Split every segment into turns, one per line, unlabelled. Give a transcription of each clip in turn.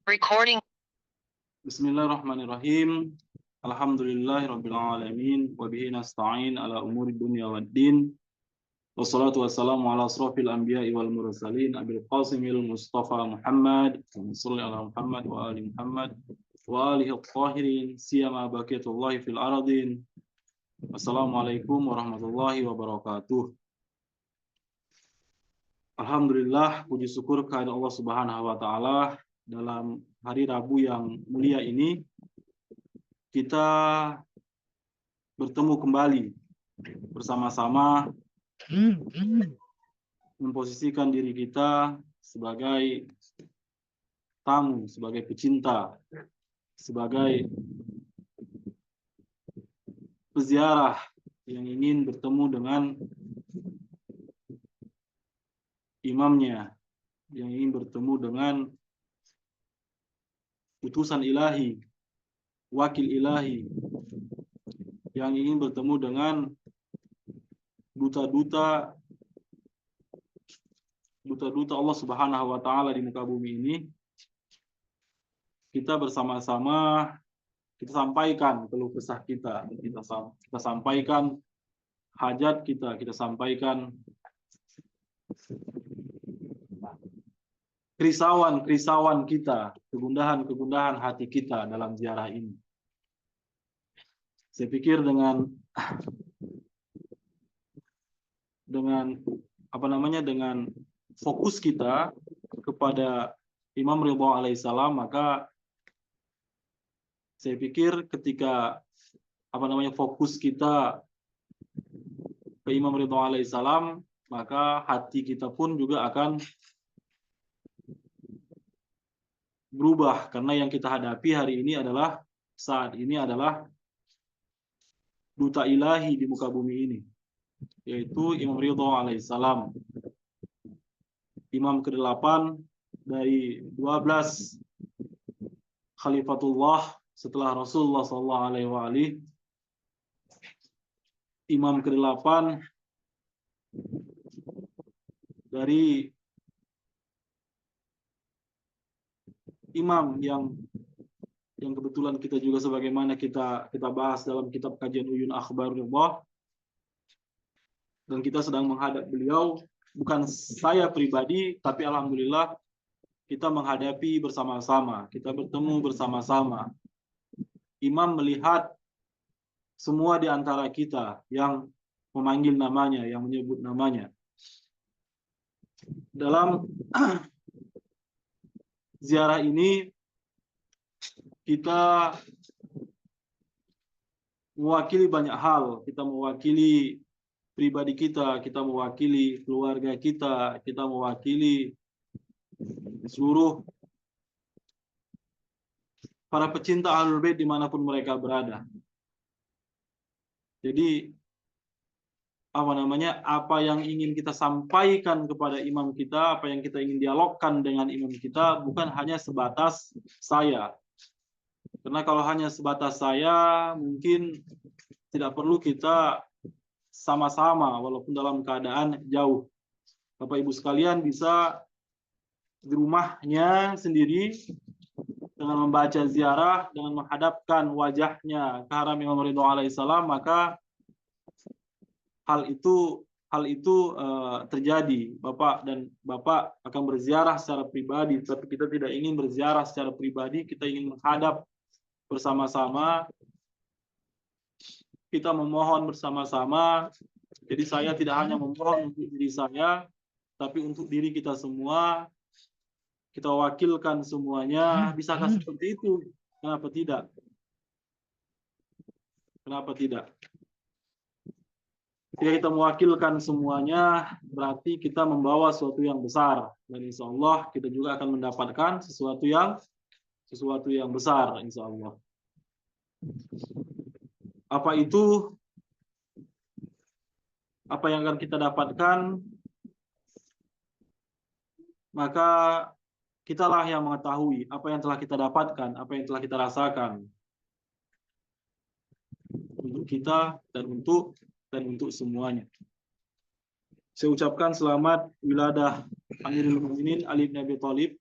Recording. Bismillahirrahmanirrahim. Alhamdulillahirabbil alamin wa bihi nasta'in ala umuri dunya waddin. Wassalatu wassalamu ala asrofil anbiya'i wal mursalin abil qasimil mustafa Muhammad sallallahu ala Muhammad wa ali Muhammad wa alihi at-tahirin siyama baqiyatullahi fil aradin. Wassalamualaikum warahmatullahi wabarakatuh. Alhamdulillah, puji syukur kepada Allah Subhanahu wa taala, dalam hari Rabu yang mulia ini kita bertemu kembali bersama-sama memposisikan diri kita sebagai tamu, sebagai pecinta, sebagai peziarah yang ingin bertemu dengan imamnya, yang ingin bertemu dengan utusan ilahi, wakil ilahi, yang ingin bertemu dengan duta-duta Allah Subhanahu wa taala di muka bumi ini. Kita bersama-sama kita sampaikan keluh kesah kita sampaikan hajat kita sampaikan kerisauan kita, kegundahan hati kita dalam ziarah ini. Saya pikir dengan fokus kita kepada Imam Ridha alaihissalam, maka saya pikir ketika fokus kita ke Imam Ridha alaihissalam, maka hati kita pun juga akan berubah, karena yang kita hadapi hari ini adalah duta ilahi di muka bumi ini, yaitu Imam Ridha alaihissalam, imam ke-8 dari 12 Khalifatullah setelah Rasulullah SAW, imam ke-8 dari imam yang kebetulan kita juga sebagaimana kita bahas dalam kitab kajian Uyun Akhbar Ridha, dan kita sedang menghadap beliau, bukan saya pribadi, tapi alhamdulillah kita menghadapi bersama-sama, kita bertemu bersama-sama. Imam melihat semua di antara kita yang memanggil namanya, yang menyebut namanya. Dalam ziarah ini kita mewakili banyak hal. Kita mewakili pribadi kita mewakili keluarga kita mewakili seluruh para pecinta Ahlul Bait dimanapun mereka berada. Jadi apa yang ingin kita sampaikan kepada imam kita, apa yang kita ingin dialogkan dengan imam kita, bukan hanya sebatas saya. Karena kalau hanya sebatas saya, mungkin tidak perlu kita sama-sama, walaupun dalam keadaan jauh. Bapak Ibu sekalian bisa di rumahnya sendiri, dengan membaca ziarah, dengan menghadapkan wajahnya ke haram Imam Ridha alaihissalam, maka hal itu terjadi. Bapak akan berziarah secara pribadi, tapi kita tidak ingin berziarah secara pribadi, kita ingin menghadap bersama-sama, kita memohon bersama-sama. Jadi saya tidak hanya memohon untuk diri saya, tapi untuk diri kita semua, kita wakilkan semuanya. Bisakah seperti itu? Kenapa tidak? Kenapa tidak? Ketika kita mewakilkan semuanya, berarti kita membawa sesuatu yang besar, dan insya Allah kita juga akan mendapatkan sesuatu yang besar, insya Allah. Apa itu? Apa yang akan kita dapatkan? Maka kitalah yang mengetahui apa yang telah kita dapatkan, apa yang telah kita rasakan untuk kita dan untuk semuanya. Saya ucapkan selamat wiladah Amirul Mukminin Ali bin Abi Thalib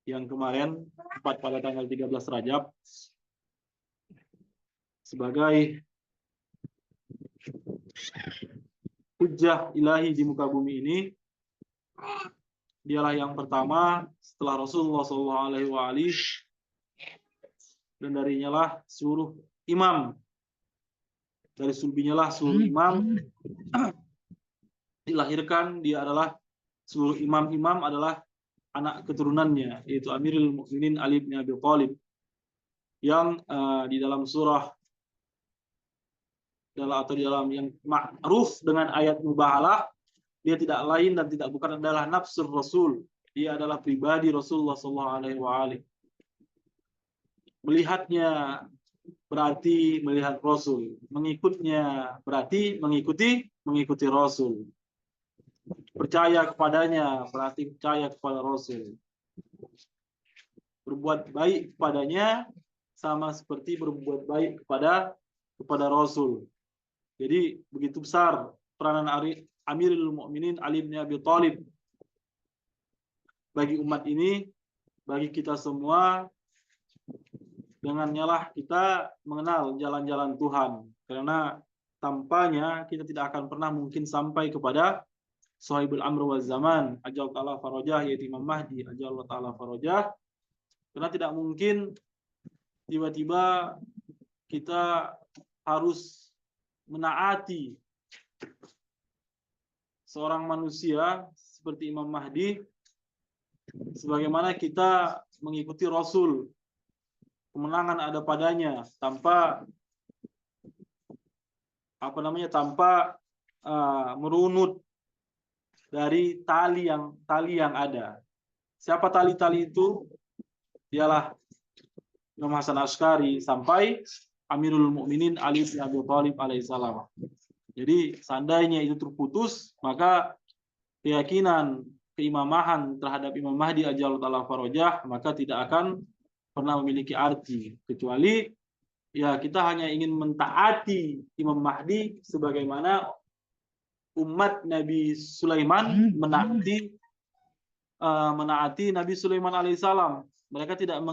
yang kemarin, tepat pada tanggal 13 Rajab, sebagai hujjah ilahi di muka bumi ini. Dialah yang pertama setelah Rasulullah SAW, dan darinya lah seluruh imam, dari sulbinya lah seluruh imam dilahirkan. Dia adalah seluruh imam-imam adalah anak keturunannya, yaitu Amirul Mukminin Ali bin Abi Thalib, yang di dalam surah atau di dalam yang ma'ruf dengan ayat mubahalah, dia tidak lain dan tidak bukan adalah nafsur Rasul. Dia adalah pribadi Rasulullah SAW. Melihatnya berarti melihat Rasul. Mengikutnya berarti mengikuti Rasul. Percaya kepadanya berarti percaya kepada Rasul. Berbuat baik kepadanya sama seperti berbuat baik kepada Rasul. Jadi begitu besar peranan Amirul Mukminin Ali bin Abi Thalib bagi umat ini, bagi kita semua. Dengannya lah kita mengenal jalan-jalan Tuhan, karena tanpanya kita tidak akan pernah mungkin sampai kepada Sahibul Amr wa Zaman, ajal ta'ala farajah, yaitu Imam Mahdi, ajal ta'ala farajah. Karena tidak mungkin tiba-tiba kita harus menaati seorang manusia seperti Imam Mahdi sebagaimana kita mengikuti Rasul. Kemenangan ada padanya tanpa tanpa merunut dari tali yang ada. Siapa tali-tali itu? Dialah Imam Hasan Asy'ari sampai Amirul Mukminin Ali bin Abi Thalib alaihissalam. Jadi seandainya itu terputus, maka keyakinan keimamahan terhadap Imam Mahdi ajal ta'ala farajah maka tidak akan pernah memiliki arti, kecuali ya kita hanya ingin mentaati Imam Mahdi sebagaimana umat Nabi Sulaiman menaati Nabi Sulaiman alaihissalam. Mereka tidak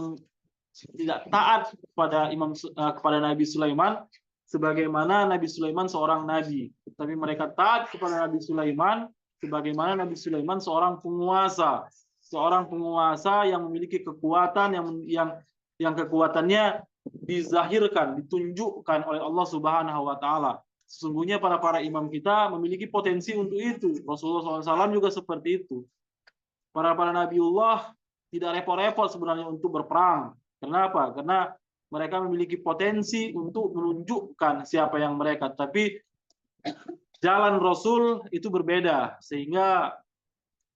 taat kepada Nabi Sulaiman sebagaimana Nabi Sulaiman seorang nabi, tapi mereka taat kepada Nabi Sulaiman sebagaimana Nabi Sulaiman seorang penguasa yang memiliki kekuatan yang kekuatannya dizahirkan, ditunjukkan oleh Allah Subhanahu wa taala. Sesungguhnya para imam kita memiliki potensi untuk itu. Rasulullah SAW juga seperti itu. Para nabiullah tidak repot-repot sebenarnya untuk berperang. Kenapa? Karena mereka memiliki potensi untuk menunjukkan siapa yang mereka. Tapi jalan Rasul itu berbeda. Sehingga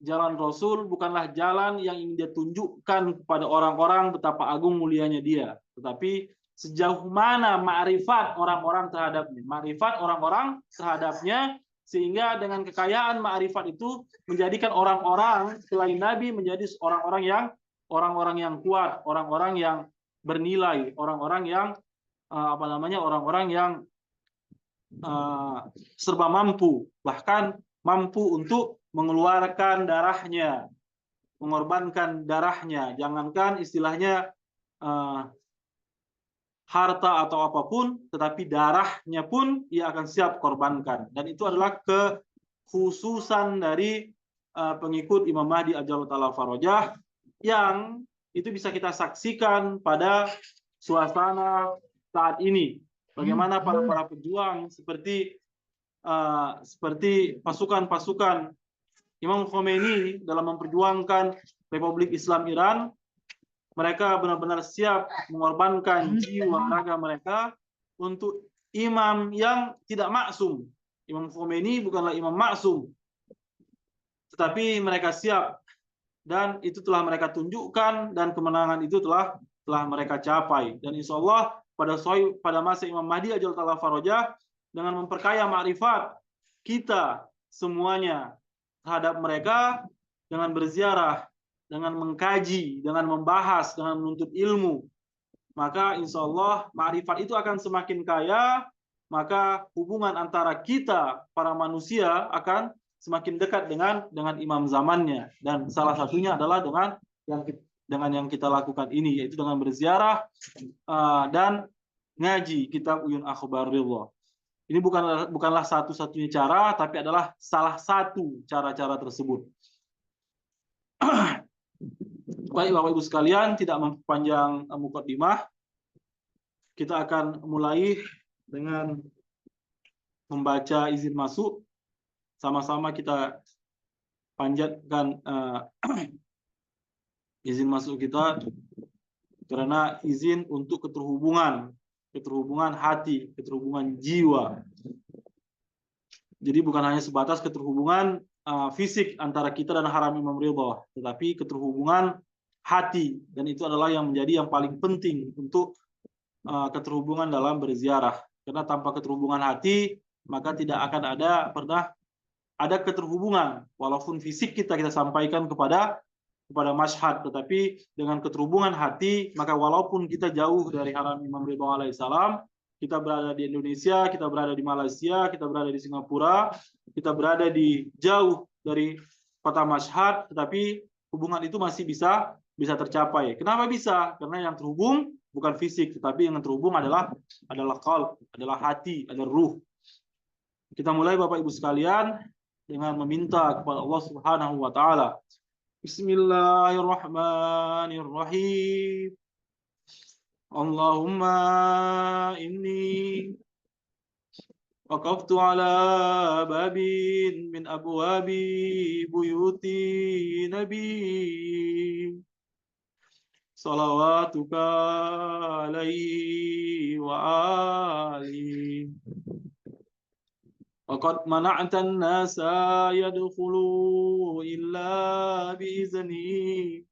jalan Rasul bukanlah jalan yang ingin dia tunjukkan kepada orang-orang betapa agung mulianya dia. Tetapi sejauh mana ma'rifat orang-orang terhadapnya, sehingga dengan kekayaan ma'rifat itu menjadikan orang-orang selain Nabi menjadi orang-orang yang kuat, orang-orang yang bernilai, orang-orang yang serba mampu, bahkan mampu untuk mengeluarkan darahnya, mengorbankan darahnya. Jangankan istilahnya harta atau apapun, tetapi darahnya pun ia akan siap korbankan. Dan itu adalah kekhususan dari pengikut Imam Mahdi ajal ta'ala farajah, yang itu bisa kita saksikan pada suasana saat ini. Bagaimana para pejuang seperti pasukan Imam Khomeini dalam memperjuangkan Republik Islam Iran. Mereka benar-benar siap mengorbankan jiwa raga mereka untuk imam yang tidak maksum. Imam Khomeini bukanlah imam maksum, tetapi mereka siap, dan itu telah mereka tunjukkan, dan kemenangan itu telah mereka capai. Dan insya Allah pada masa Imam Mahdi ajal ta'ala farajah, dengan memperkaya ma'rifat kita semuanya terhadap mereka, dengan berziarah, dengan mengkaji, dengan membahas, dengan menuntut ilmu, maka insya Allah ma'rifat itu akan semakin kaya, maka hubungan antara kita para manusia akan semakin dekat dengan imam zamannya. Dan salah satunya adalah dengan dengan yang kita lakukan ini, yaitu dengan berziarah dan ngaji kitab Uyun Akhbarillah. Ini bukanlah satu-satunya cara, tapi adalah salah satu cara-cara tersebut. Baik Bapak Ibu sekalian, tidak memperpanjang mukaddimah, kita akan mulai dengan membaca izin masuk. Sama-sama kita panjatkan izin masuk kita, karena izin untuk keterhubungan hati, keterhubungan jiwa. Jadi bukan hanya sebatas keterhubungan fisik antara kita dan haram Imam Ridha, tetapi keterhubungan hati, dan itu adalah yang menjadi yang paling penting untuk keterhubungan dalam berziarah. Karena tanpa keterhubungan hati, maka tidak akan pernah ada keterhubungan, walaupun fisik kita sampaikan kepada masyhad, tetapi dengan keterhubungan hati, maka walaupun kita jauh dari haram Imam Ridha alaihissalam, kita berada di Indonesia, kita berada di Malaysia, kita berada di Singapura, kita berada di jauh dari kota Mashhad, tetapi hubungan itu masih bisa tercapai. Kenapa bisa? Karena yang terhubung bukan fisik, tetapi yang terhubung adalah qalb, adalah hati, adalah ruh. Kita mulai Bapak Ibu sekalian dengan meminta kepada Allah Subhanahu wa taala. Bismillahirrahmanirrahim. Allahumma inni waqaftu ala babin min abwabi buyuti nabi salawatuka alaihi wa alihi waqad mana'tan nasa yadkhulu illa biizni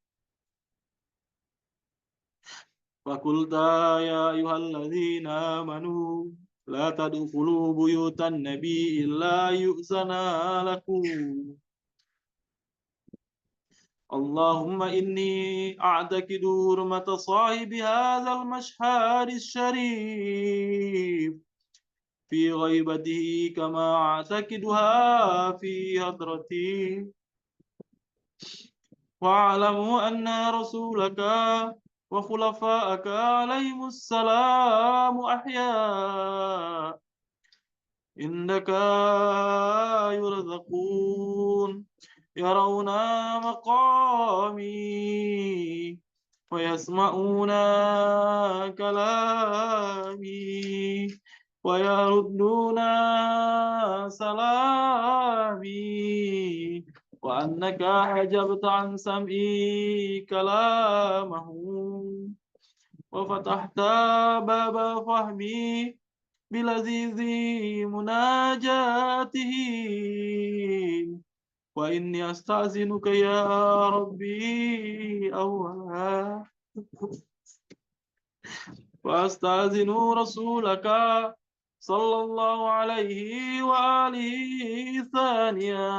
فقلت يا أيها الذين آمنوا لا تدخلوا بيوت النبي إلا يؤذن لكم اللهم إني أعتقد حرمة صاحب هذا المشهد الشريف في غيبته كما أعتقدها في حضرتي واعلموا أن رسولك وخلفاءك عليهم السلام أحياء إنك يرزقون يرون مقامي ويسمعون كلامي ويردون سلامي وأنك حجبت عن سمعي كلامه وفتحت باب فهمي بلذيذ مناجاته وإني أستأذنك يا ربي أولا وأستأذن رسولك صلى الله عليه وآله ثانيا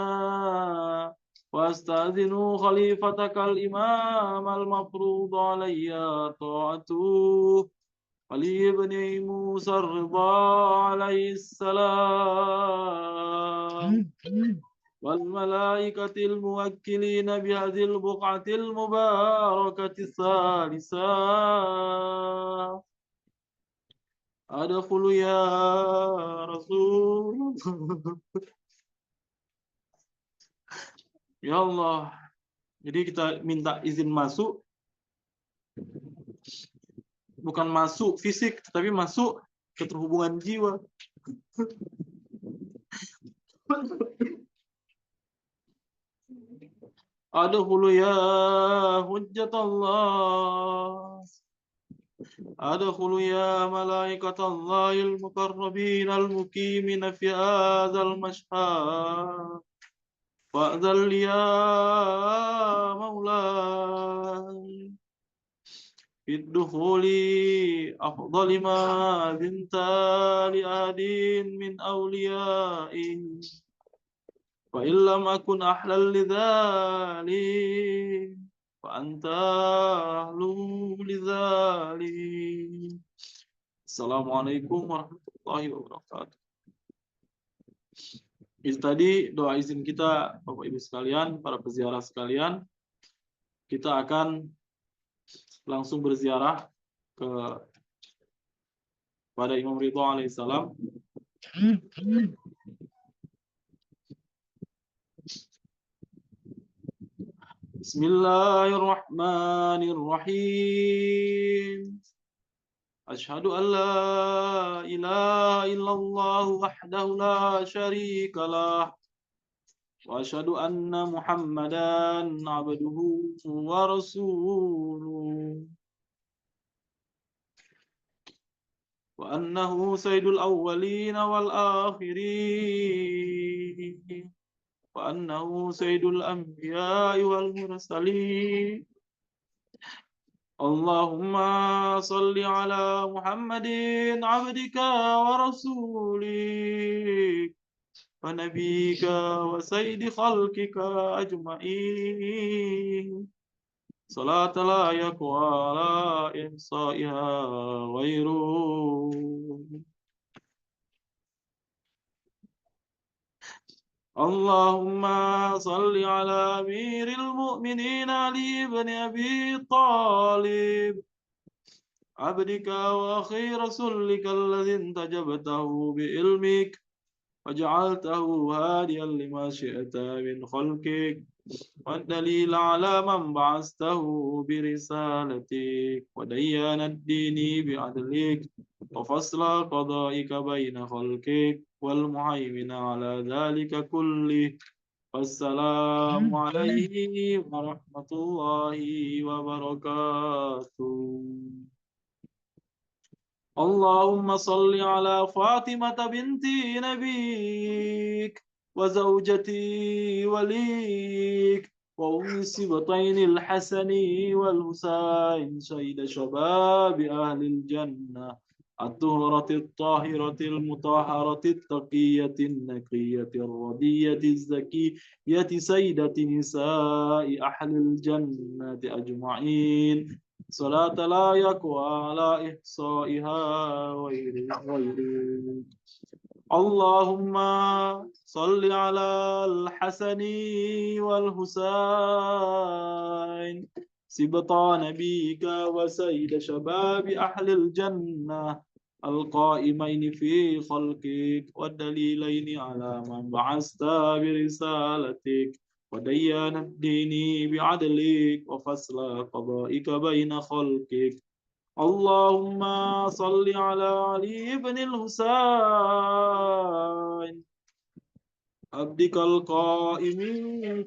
وأستأذن خليفتك الإمام المفروض علي طاعته علي بن موسى الرضا عليه السلام والملائكة الموكلين بهذه البقعة المباركة الثالثة أدخل يا رسول Ya Allah. Jadi kita minta izin masuk, bukan masuk fisik, tetapi masuk keterhubungan jiwa. Adkhulu ya hujjatallah. Adkhulu ya malaikatallahil muqarrabin al-muqimina fi hadzal mashhad. Fa'dzal ya maulai biddukhuli afdali ma binta li adin min awliyai wa illam akun ahlal lidzalik fa anta ahlu lidzalik. Assalamualaikum warahmatullahi wabarakatuh. Itu tadi doa izin kita, Bapak Ibu sekalian, para peziarah sekalian. Kita akan langsung berziarah ke pada Imam Ridho alaihissalam. Bismillahirrahmanirrahim. Asyhadu an la ilaha illallah wahdahu la syarika lah wa asyhadu anna Muhammadan abduhu wa rasuluh wa annahu sayyidul awwalin wal akhirin wa annahu sayyidul anbiya'i wal mursalin. Allahumma salli ala Muhammadin abdika wa rasulik wa nabika wa sayyidi khalqika ajma'in. Salat la yakwa la ihsa'iha ghairu. Allahumma salli ala amiril mu'minin Ali ibn Abi Talib عبدك وأخي رسولك الذي انتجبته بعلمك وجعلته هاديا لما شئت من خلقك والدليل على من بعثته برسالتك وديان الدين بعدلك وفصل قضائك بين خلقك والمهيمن على ذلك كله. والسلام عليه ورحمة الله وبركاته. اللهم صل على فاطمة بنت نبيك وزوجة وليك وأم السبطين الحسن والحسين سيد شباب أهل الجنة الطهرة الطاهرة المطهرة التقية النقية الرضية الزكية سيدة نساء أهل الجنة أجمعين. صلاة لا يقوى على إحصائها غير. اللهم صل على الحسن والحسين سبطا نبيك وسيد شباب أهل الجنة القائمين في خلقك والدليلين على من بعثت برسالتك وديان الدين بعدلك وفصل قضائك بين خلقك. اللهم صل على علي بن الحسين عبدك القائم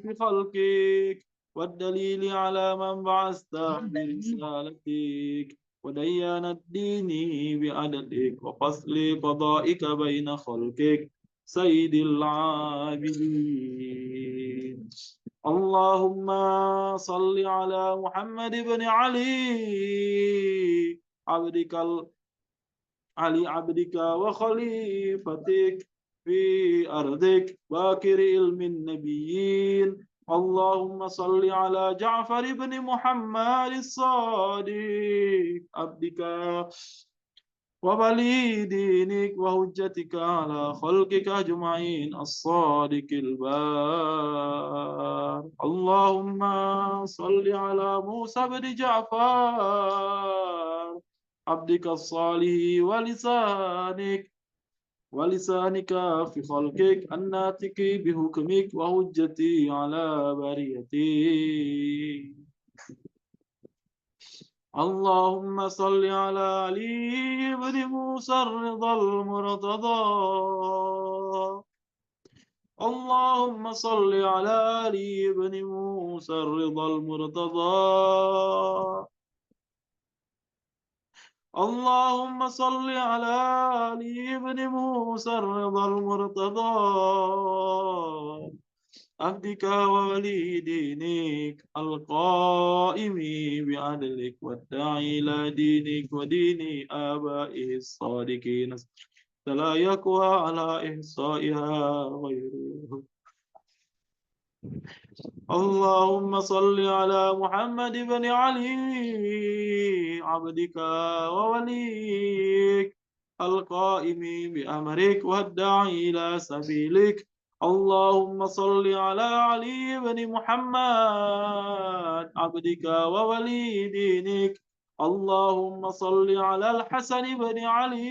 في خلقك والدليل على من بعثت برسالتك وديان الدين بعدلك وفصل قضائك بين خلقك سيد العابدين. اللهم صل على محمد بن علي عبدك وخليفتك في أرضك باكر علم النبيين. اللهم صل على جعفر بن محمد الصادق عبدك وولي دينك وهجتك على خلقك أجمعين الصادق البار. اللهم صل على موسى بن جعفر عبدك الصالح ولسانك في خلقك الناطق بحكمك وهجتي على بريتي. اللهم صل على علي بن موسى الرضا المرتضى. اللهم صل على علي بن موسى الرضا المرتضى. اللهم صل على علي بن موسى الرضا المرتضى عبدك وولي دينك القائم بعدلك والداعي إلى دينك ودين آبائه الصادقين لا يقوى على إحصائها غيره. اللهم صل على محمد بن علي عبدك ووليك القائم بأمرك والداعي إلى سبيلك. اللهم صل على علي بن محمد عبدك وولي دينك اللهم صل على الحسن بن علي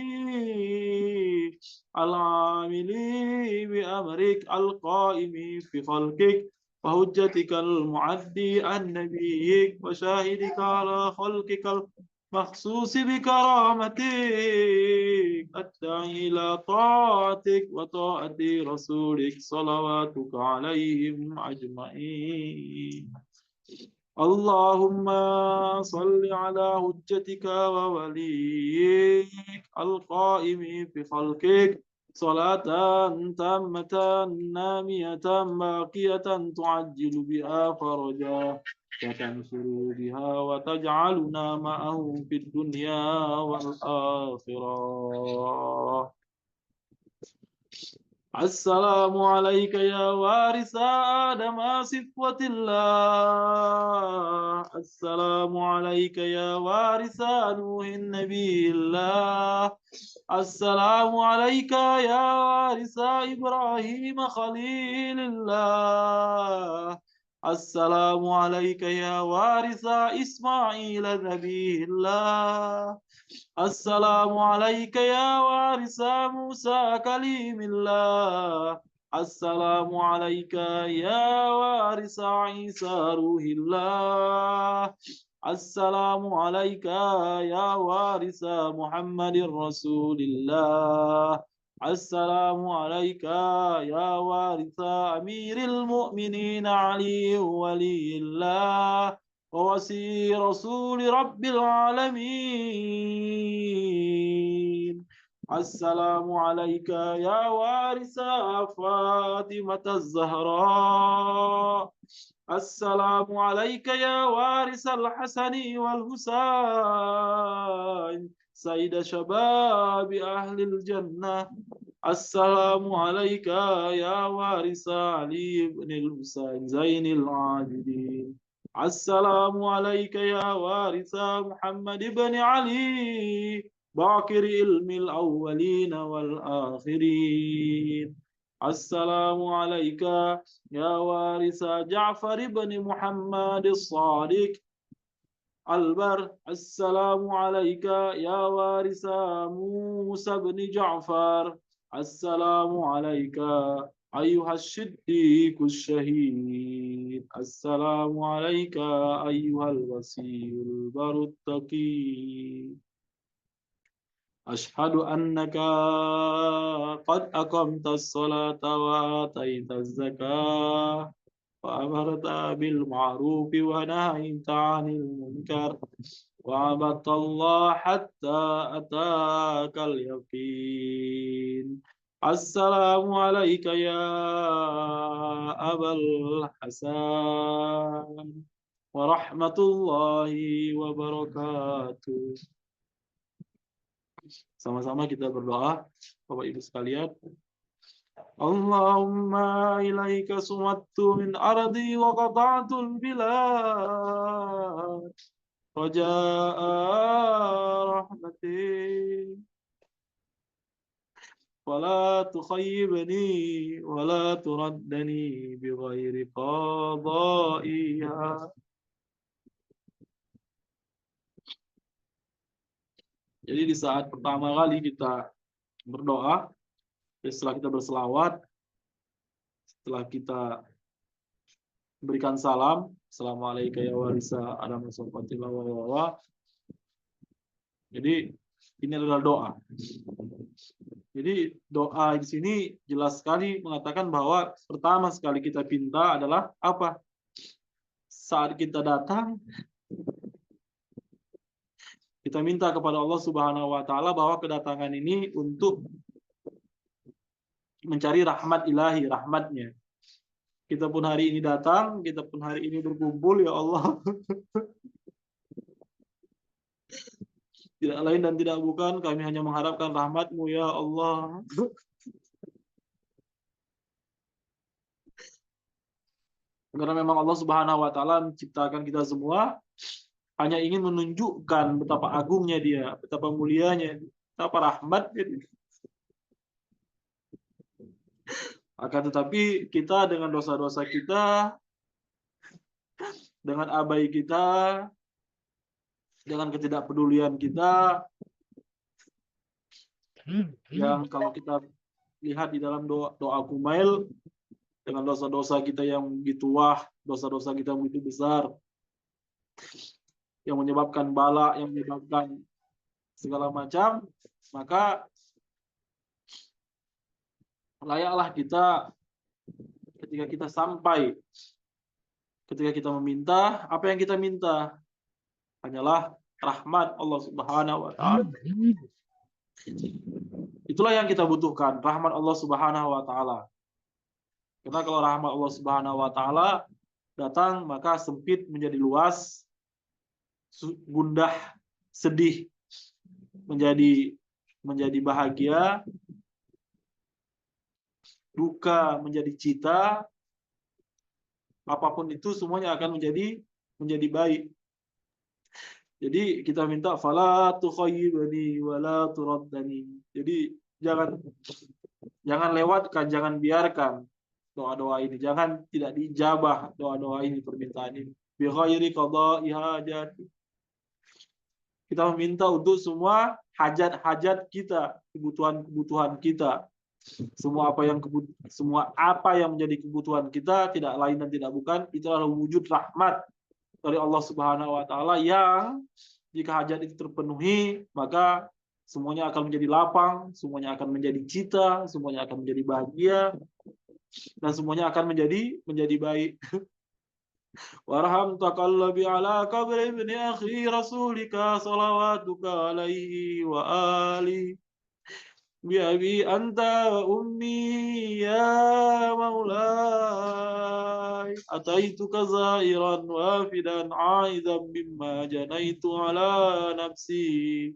العامل بأمرك القائم في خلقك وحجتك المعدي عن نبيك وشاهدك على خلقك المخصوص بكرامتك الداعي إلى طاعتك وطاعة رسولك صلواتك عليهم أجمعين. اللهم صل على حجتك ووليك القائم في خلقك صلاة تامة نامية باقية تعجل بها فرجا وتنصر بها وتجعلنا معه في الدنيا والآخرة. السلام عليك يا وارث آدم صفوة الله. السلام عليك يا وارث نوح النبي الله. السلام عليك يا وارث إبراهيم خليل الله. السلام عليك يا وارث إسماعيل نبي الله. السلام عليك يا وارث موسى كليم الله. السلام عليك يا وارث عيسى روح الله. السلام عليك يا وارث محمد رسول الله. السلام عليك يا وارث أمير المؤمنين علي ولي الله ووصي رسول رب العالمين. السلام عليك يا وارث فاطمة الزهراء. السلام عليك يا وارث الحسن والحسين سيد شباب أهل الجنة. السلام عليك يا وارث علي بن الحسين زين العابدين. السلام عليك يا وارث محمد بن علي باقر علم الأولين والآخرين. السلام عليك يا وارث جعفر بن محمد الصادق البر. السلام عليك يا وارث موسى بن جعفر. السلام عليك أيها الصديق الشهيد. السلام عليك أيها الوصي البر التقي. أشهد أنك قد أقمت الصلاة وآتيت الزكاة وأمرت بالمعروف ونهيت عن المنكر وعبدت الله حتى أتاك اليقين. السلام عليك يا أبا الحسن ورحمة الله وبركاته. Sama-sama kita berdoa, Bapak Ibu sekalian. Allahumma ilaika sumattu min ardi wa qata'tul bilad raja'a rahmati wala tukhayyibni wala turaddani bi ghairi qada'iha. Jadi di saat pertama kali kita berdoa, setelah kita berselawat, setelah kita berikan salam, Assalamualaikum ya warisa Adam wasofatillah wa. Jadi ini adalah doa. Jadi doa di sini jelas sekali mengatakan bahwa pertama sekali kita pinta adalah apa? Saat kita datang, kita minta kepada Allah Subhanahu wa taala bahwa kedatangan ini untuk mencari rahmat ilahi, rahmatnya. Kita pun hari ini datang, kita pun hari ini berkumpul, ya Allah. Tidak lain dan tidak bukan, kami hanya mengharapkan rahmat-Mu, ya Allah. Karena memang Allah Subhanahu wa taala menciptakan kita semua hanya ingin menunjukkan betapa agungnya Dia, betapa mulianya, betapa rahmatnya Dia. Akan tetapi kita dengan dosa-dosa kita, dengan abai kita, dengan ketidakpedulian kita, yang kalau kita lihat di dalam doa Kumail, dengan dosa-dosa kita yang begitu dosa-dosa kita yang begitu besar, yang menyebabkan bala, yang menyebabkan segala macam, maka layaklah kita ketika kita meminta, apa yang kita minta hanyalah rahmat Allah Subhanahu wa taala. Itulah yang kita butuhkan, rahmat Allah Subhanahu wa taala. Karena kalau rahmat Allah Subhanahu wa taala datang, maka sempit menjadi luas, gundah sedih menjadi bahagia, duka menjadi cita, apapun itu semuanya akan menjadi baik. Jadi kita minta fala tukhayyibani wala turaddani. Jadi jangan lewatkan, jangan biarkan doa-doa ini, jangan tidak diijabah doa-doa ini, permintaan ini. Bi ghairi qada'i hajati. Kita meminta untuk semua hajat-hajat kita, kebutuhan-kebutuhan kita. Semua apa yang menjadi kebutuhan kita, tidak lain dan tidak bukan, itu adalah wujud rahmat dari Allah Subhanahu wa taala, yang jika hajat itu terpenuhi, maka semuanya akan menjadi lapang, semuanya akan menjadi cita, semuanya akan menjadi bahagia, dan semuanya akan menjadi baik. Warham taqallabi ala qabri ibni akhi rasulika salawatuka alaihi wa ali bi abi anta wa ummi ya maulai ataituka zairan wafidan aidan mimma janaitu ala nafsi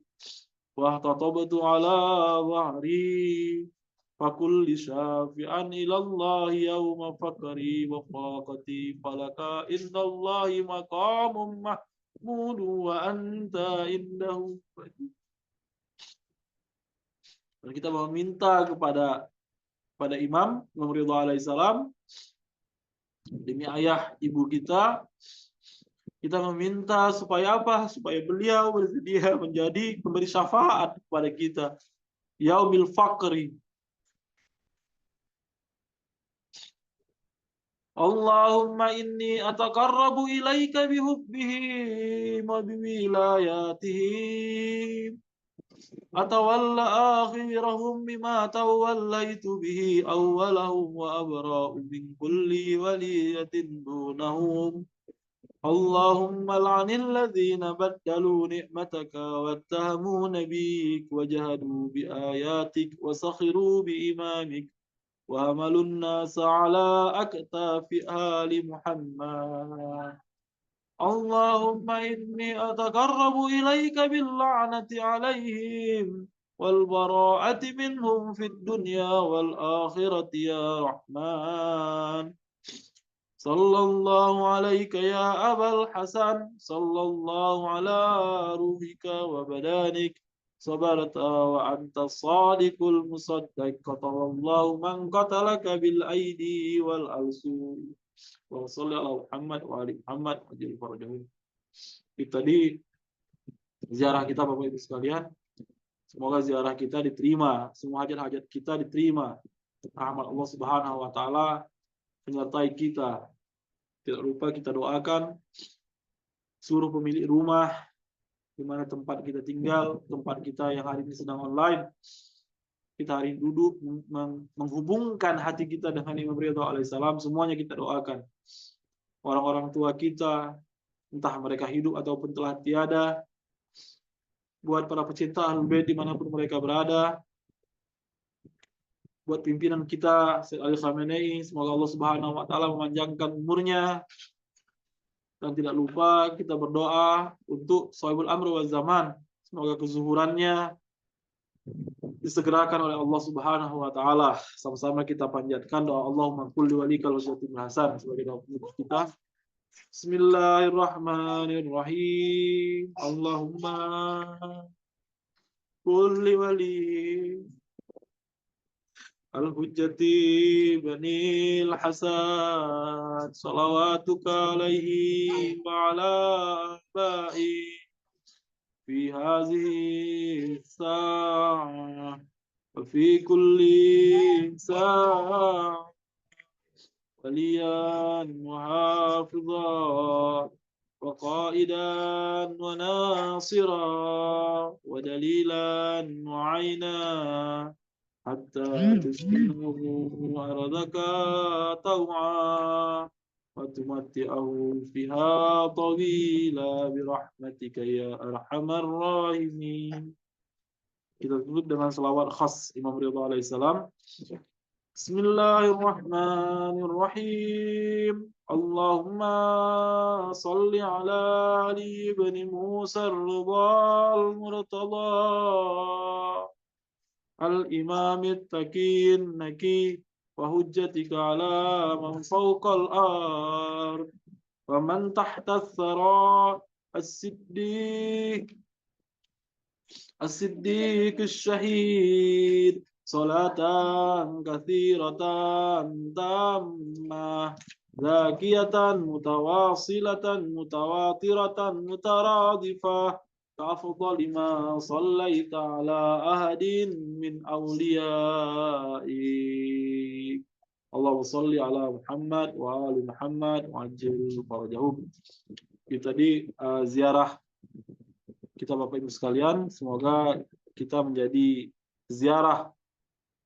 wa tatabtu ala dhahri fakul syafi'an ilallahi yawma fakari wa faqati falaka innallahi maqamun mahmudu wa anta indahu. Dan kita meminta kepada Imam Ridha alaihissalam, demi ayah ibu kita meminta supaya apa? Supaya beliau bersedia menjadi pemberi syafaat kepada kita yaumil faqri. Allahumma inni ataqarrabu ilaika bihubbihi wa biwilayatihi atawalla akhirahum bima tawallaitu bihi awwalahum wa abra'u min kulli waliyatin dunahum. Allahumma al'anil ladzina baddalu ni'mataka wattahamu nabiyik wajahadu biayatik wa sakhiru biimamik وَحَمَلُوا النَّاسَ عَلَى أَكْتَافِ آلِ مُحَمَّدٍ اللهم إني أتقرب إليك باللعنة عليهم والبراءة منهم في الدنيا والآخرة يا رحمن صلى الله عليك يا أبا الحسن صلى الله على روحك وبدانك صبرت وأنت الصادق المصدق قتل الله من قتلك بالأيدي والألسن وصلى على محمد وعلى محمد وجل فرجهم. Itu tadi ziarah kita Bapak Ibu sekalian. Semoga ziarah kita diterima, semua hajat-hajat kita diterima. Rahmat Allah Subhanahu wa taala menyertai kita. Tidak lupa kita doakan seluruh pemilik rumah di mana tempat kita tinggal, tempat kita yang hari ini sedang online, kita hari ini duduk menghubungkan hati kita dengan Imam Ridha alaihissalam, semuanya kita doakan. Orang-orang tua kita, entah mereka hidup ataupun telah tiada, buat para pecinta Ahlul Bait dimanapun mereka berada, buat pimpinan kita Syekh Ali Khamenei, semoga Allah Subhanahu wa taala memanjangkan umurnya. Dan tidak lupa kita berdoa untuk Shahibul Amr wal Zaman. Semoga kezuhurannya disegerakan oleh Allah Subhanahu wa taala. Sama-sama kita panjatkan doa Allahumma kulli walikal wajatim hasan sebagai doa kita. Bismillahirrahmanirrahim. Allahumma kulli wali Al-Hujjati Banil Hasan salawatuka alaihi wa ala abai في هذه الساعة وفي كل ساعة وليا وحافظا وقائدا وناصرا ودليلا وعينا حتى تسكنه أرضك طوعا وتمتعه فيها طويلا برحمتك يا أرحم الراحمين. Kita tutup dengan selawat khas Imam Ridha alaihissalam. Bismillahirrahmanirrahim. Allahumma salli ala Ali ibn Musa ar-Ridha al-Murtada al-Imam at-Taqin naki wa hujjatika ala man fawqa al-ard wa man tahta ath-thara as-Siddiq الصديق الشهيد صلاة كثيرة تامة ذاكية متواصلة متواترة مترادفة كأفضل ما صليت على أحد من أوليائك اللهم صل على محمد وآل محمد وعجل فرجهم. Kita di ziarah kita Bapak Ibu sekalian, semoga kita menjadi ziarah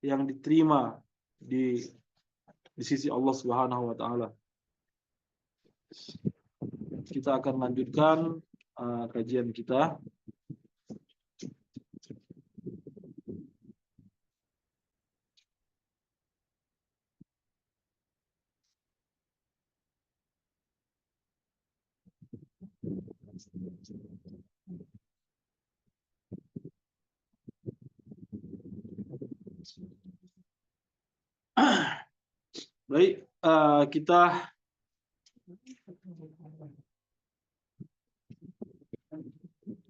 yang diterima di sisi Allah Subhanahu wa taala. Kita akan lanjutkan kajian kita. Baik, kita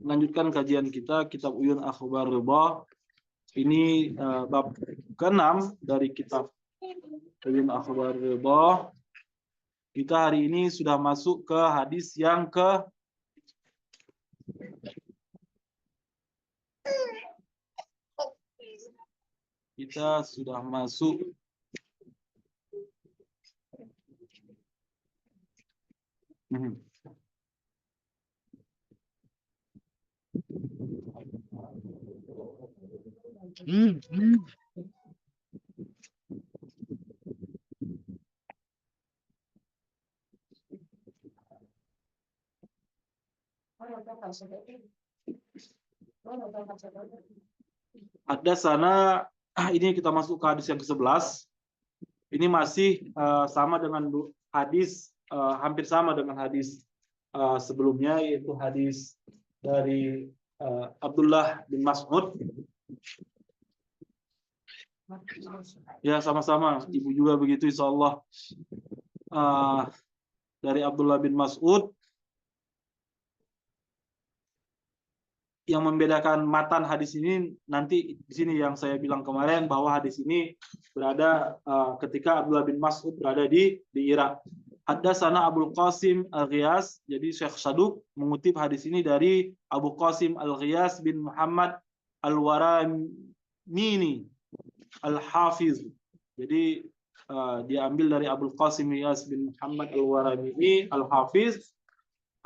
lanjutkan kajian kita kitab Uyun Akhbar Ridha. Ini bab ke-6 dari kitab Uyun Akhbar Ridha. Kita hari ini sudah masuk ke hadis yang kita sudah masuk ada sana. Ini kita masuk ke hadis yang ke-11. Ini masih sama dengan hadis, hampir sama dengan hadis sebelumnya, yaitu hadis dari Abdullah bin Mas'ud. Ya, sama-sama. Ibu juga begitu, insya Allah. Dari Abdullah bin Mas'ud. Yang membedakan matan hadis ini nanti di sini yang saya bilang kemarin, bahwa hadis ini berada ketika Abdullah bin Mas'ud berada di Irak. Haddatsana Abul Qasim Al-Ghiyas, jadi Syekh Saduq mengutip hadis ini dari Abu Qasim Al-Ghiyas bin Muhammad Al-Waramini Al-Hafiz. Jadi diambil dari Abul Qasim Al-Ghiyas bin Muhammad Al-Waramini Al-Hafiz.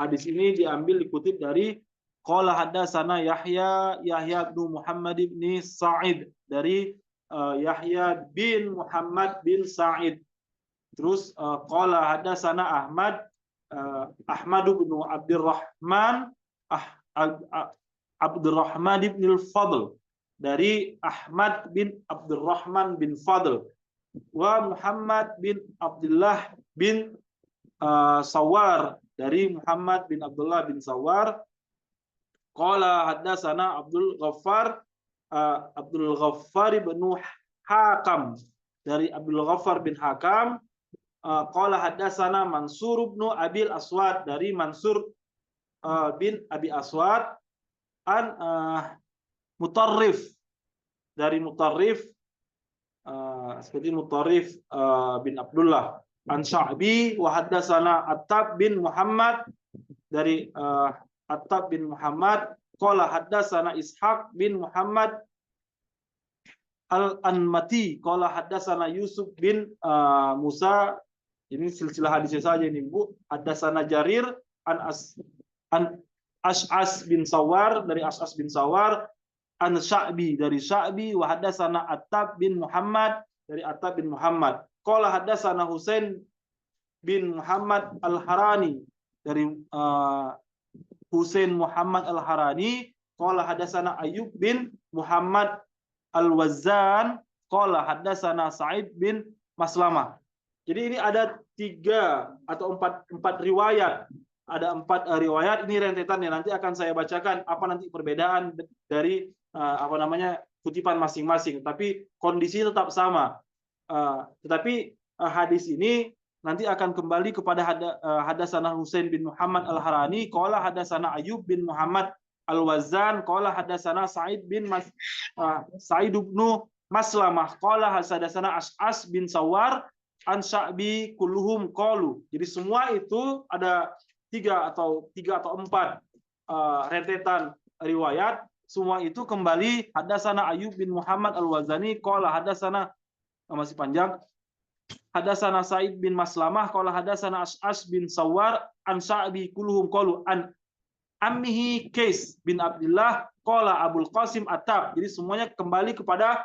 Hadis ini diambil dikutip dari Qala haddatsana Yahya bin Muhammad bin Sa'id, dari Yahya bin Muhammad bin Sa'id. Terus qala haddatsana Ahmad bin Abdurrahman bin Al-Fadl, dari Ahmad bin Abdurrahman bin Fadl, wa Muhammad bin Abdullah bin Sawar, dari Muhammad bin Abdullah bin Sawar. Qala haddatsana Abdul Ghaffar bin Hakam, dari Abdul Ghaffar bin Hakam. Qala haddatsana Mansur bin Abil Aswad, dari Mansur bin Abi Aswad. An Mutarrif, dari Mutarrif seperti Mutarrif bin Abdullah. An Sya'bi wa haddatsana Attab bin Muhammad, dari Attab bin Muhammad. qala haddatsana Ishaq bin Muhammad Al-Anmati qala haddatsana Yusuf bin Musa. Ini silsilah hadisnya saja ini, Bu. Haddatsana Jarir an Ash'as bin Sawar, dari Ash'as bin Sawar, an Sya'bi, dari Sya'bi, wa haddatsana Attab bin Muhammad, dari Attab bin Muhammad. Qala haddatsana Husain bin Muhammad Al-Harani, dari Husain Muhammad Al-Harani. Qala haddatsana Ayyub bin Muhammad Al-Wazzan, qala haddatsana Sa'id bin Maslamah. Jadi ini ada 3 atau 4 riwayat. Ada 4 riwayat, ini rentetannya. Nanti akan saya bacakan apa nanti perbedaan dari kutipan masing-masing. Tapi kondisi tetap sama. Tetapi hadis ini nanti akan kembali kepada haddatsana Husain bin Muhammad Al-Harani, qala haddatsana Ayyub bin Muhammad Al-Wazzan, qala haddatsana Sa'id bin bin Maslamah, qala haddatsana Ash'as bin Sawar an Sya'bi kulluhum qalu. Jadi semua itu ada 3 atau 4 rentetan riwayat, semua itu kembali haddatsana Ayyub bin Muhammad Al-Wazani, qala haddatsana, masih panjang, haddatsana Sa'id bin Maslamah, qala haddatsana Ash'as bin Sawar an Sya'bi kulluhum qalu an ammihi Qais bin Abdullah qala Abul Qasim Attab. Jadi semuanya kembali kepada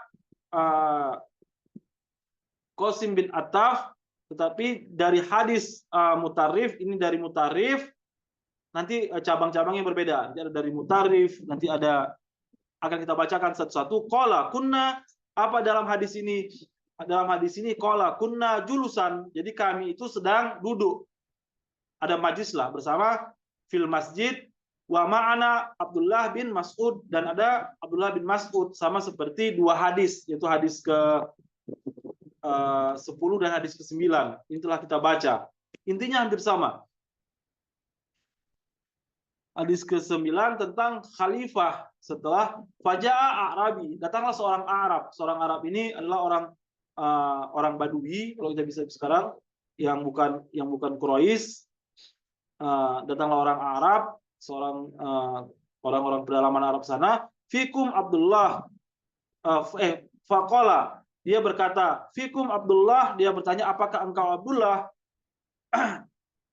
Qasim bin Attab, tetapi dari hadis mutarif, ini dari mutarif, nanti cabang-cabangnya berbeda. Nanti ada dari mutarif, nanti ada, akan kita bacakan satu-satu. Qala kunna, apa dalam hadis ini? Dalam hadis ini qala kunna julusan, jadi kami itu sedang duduk. Ada majlis lah bersama, fil masjid, wa ma'ana Abdullah bin Mas'ud, dan ada Abdullah bin Mas'ud, sama seperti 2 hadis, yaitu hadis ke 10 dan hadis ke-9. Ini telah kita baca. Intinya hampir sama. Hadis ke-9 tentang khalifah setelah faja'a A'rabi, datanglah seorang Arab. Seorang Arab ini adalah orang Badui, kalau kita bisa sekarang, yang bukan Quraisy. Datanglah orang Arab, seorang orang-orang pedalaman Arab sana. Fikum Abdullah, faqala, dia berkata, fikum Abdullah, dia bertanya, apakah engkau Abdullah?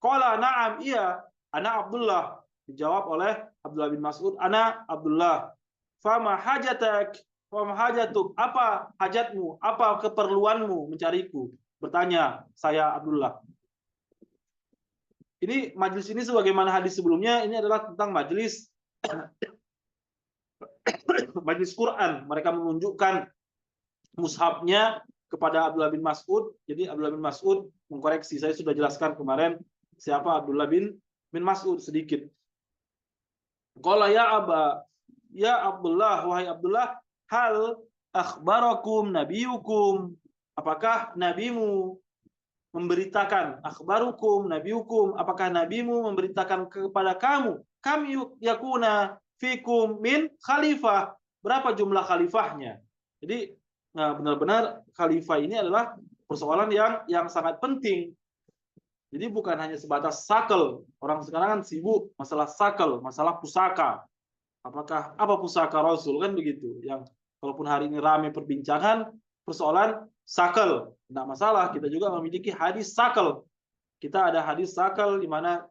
Qala na'am, iya, ana Abdullah. Dijawab oleh Abdullah bin Mas'ud, ana Abdullah. Fama hajatak, fama hajatuk, apa hajatmu, apa keperluanmu mencariku? Bertanya saya Abdullah. Ini majelis ini sebagaimana hadis sebelumnya, ini adalah tentang majelis majelis Quran. Mereka menunjukkan mushafnya kepada Abdullah bin Mas'ud. Jadi Abdullah bin Mas'ud mengkoreksi, saya sudah jelaskan kemarin siapa Abdullah bin Mas'ud sedikit. Qala ya Abdullah, wahai Abdullah, hal akhbarakum nabiyukum, apakah nabimu memberitakan, akhbarukum nabiyukum, apakah nabimu memberitakan kepada kamu, kam yakuna fikum min khalifah, berapa jumlah khalifahnya. Jadi benar-benar khalifah ini adalah persoalan yang sangat penting. Jadi bukan hanya sebatas sakel. Orang sekarang kan sibuk masalah sakel, masalah pusaka. Apa pusaka Rasul, kan begitu. Yang kalaupun hari ini ramai perbincangan persoalan sakel, tidak masalah. Kita juga memiliki hadis sakel. Kita ada hadis sakel, di mana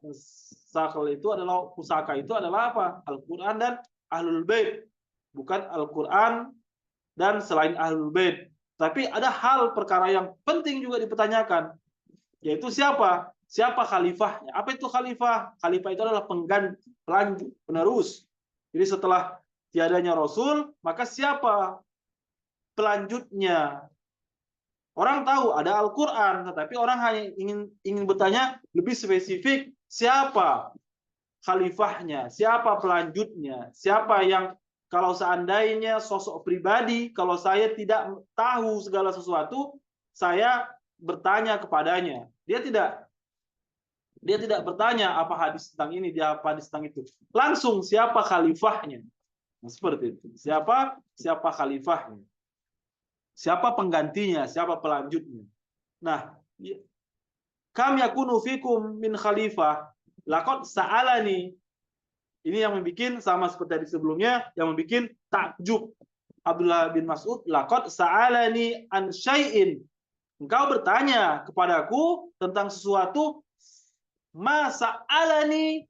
sakel itu adalah, pusaka itu adalah apa? Al-Quran dan Ahlul Bait. Bukan Al-Quran dan selain Ahlul Bait. Tapi ada hal perkara yang penting juga dipertanyakan, yaitu siapa khalifahnya. Apa itu khalifah? Khalifah itu adalah pengganti, pelanjut, penerus. Jadi setelah tiadanya Rasul, maka siapa pelanjutnya? Orang tahu ada Al-Quran, tetapi orang hanya ingin bertanya lebih spesifik, siapa khalifahnya, siapa pelanjutnya, siapa yang, kalau seandainya sosok pribadi, kalau saya tidak tahu segala sesuatu, saya bertanya kepadanya. Dia tidak bertanya apa hadis tentang ini, dia apa hadis tentang itu. Langsung siapa khalifahnya. Nah, seperti itu. Siapa khalifahnya. Siapa penggantinya, siapa pelanjutnya. Nah, kam yakunu fikum min khalifah, laqad sa'alani, Ini yang membuat sama seperti tadi sebelumnya, yang membuat takjub. Abdullah bin Mas'ud, laqad sa'alani an syai'in. Engkau bertanya kepadaku tentang sesuatu ma sa'alani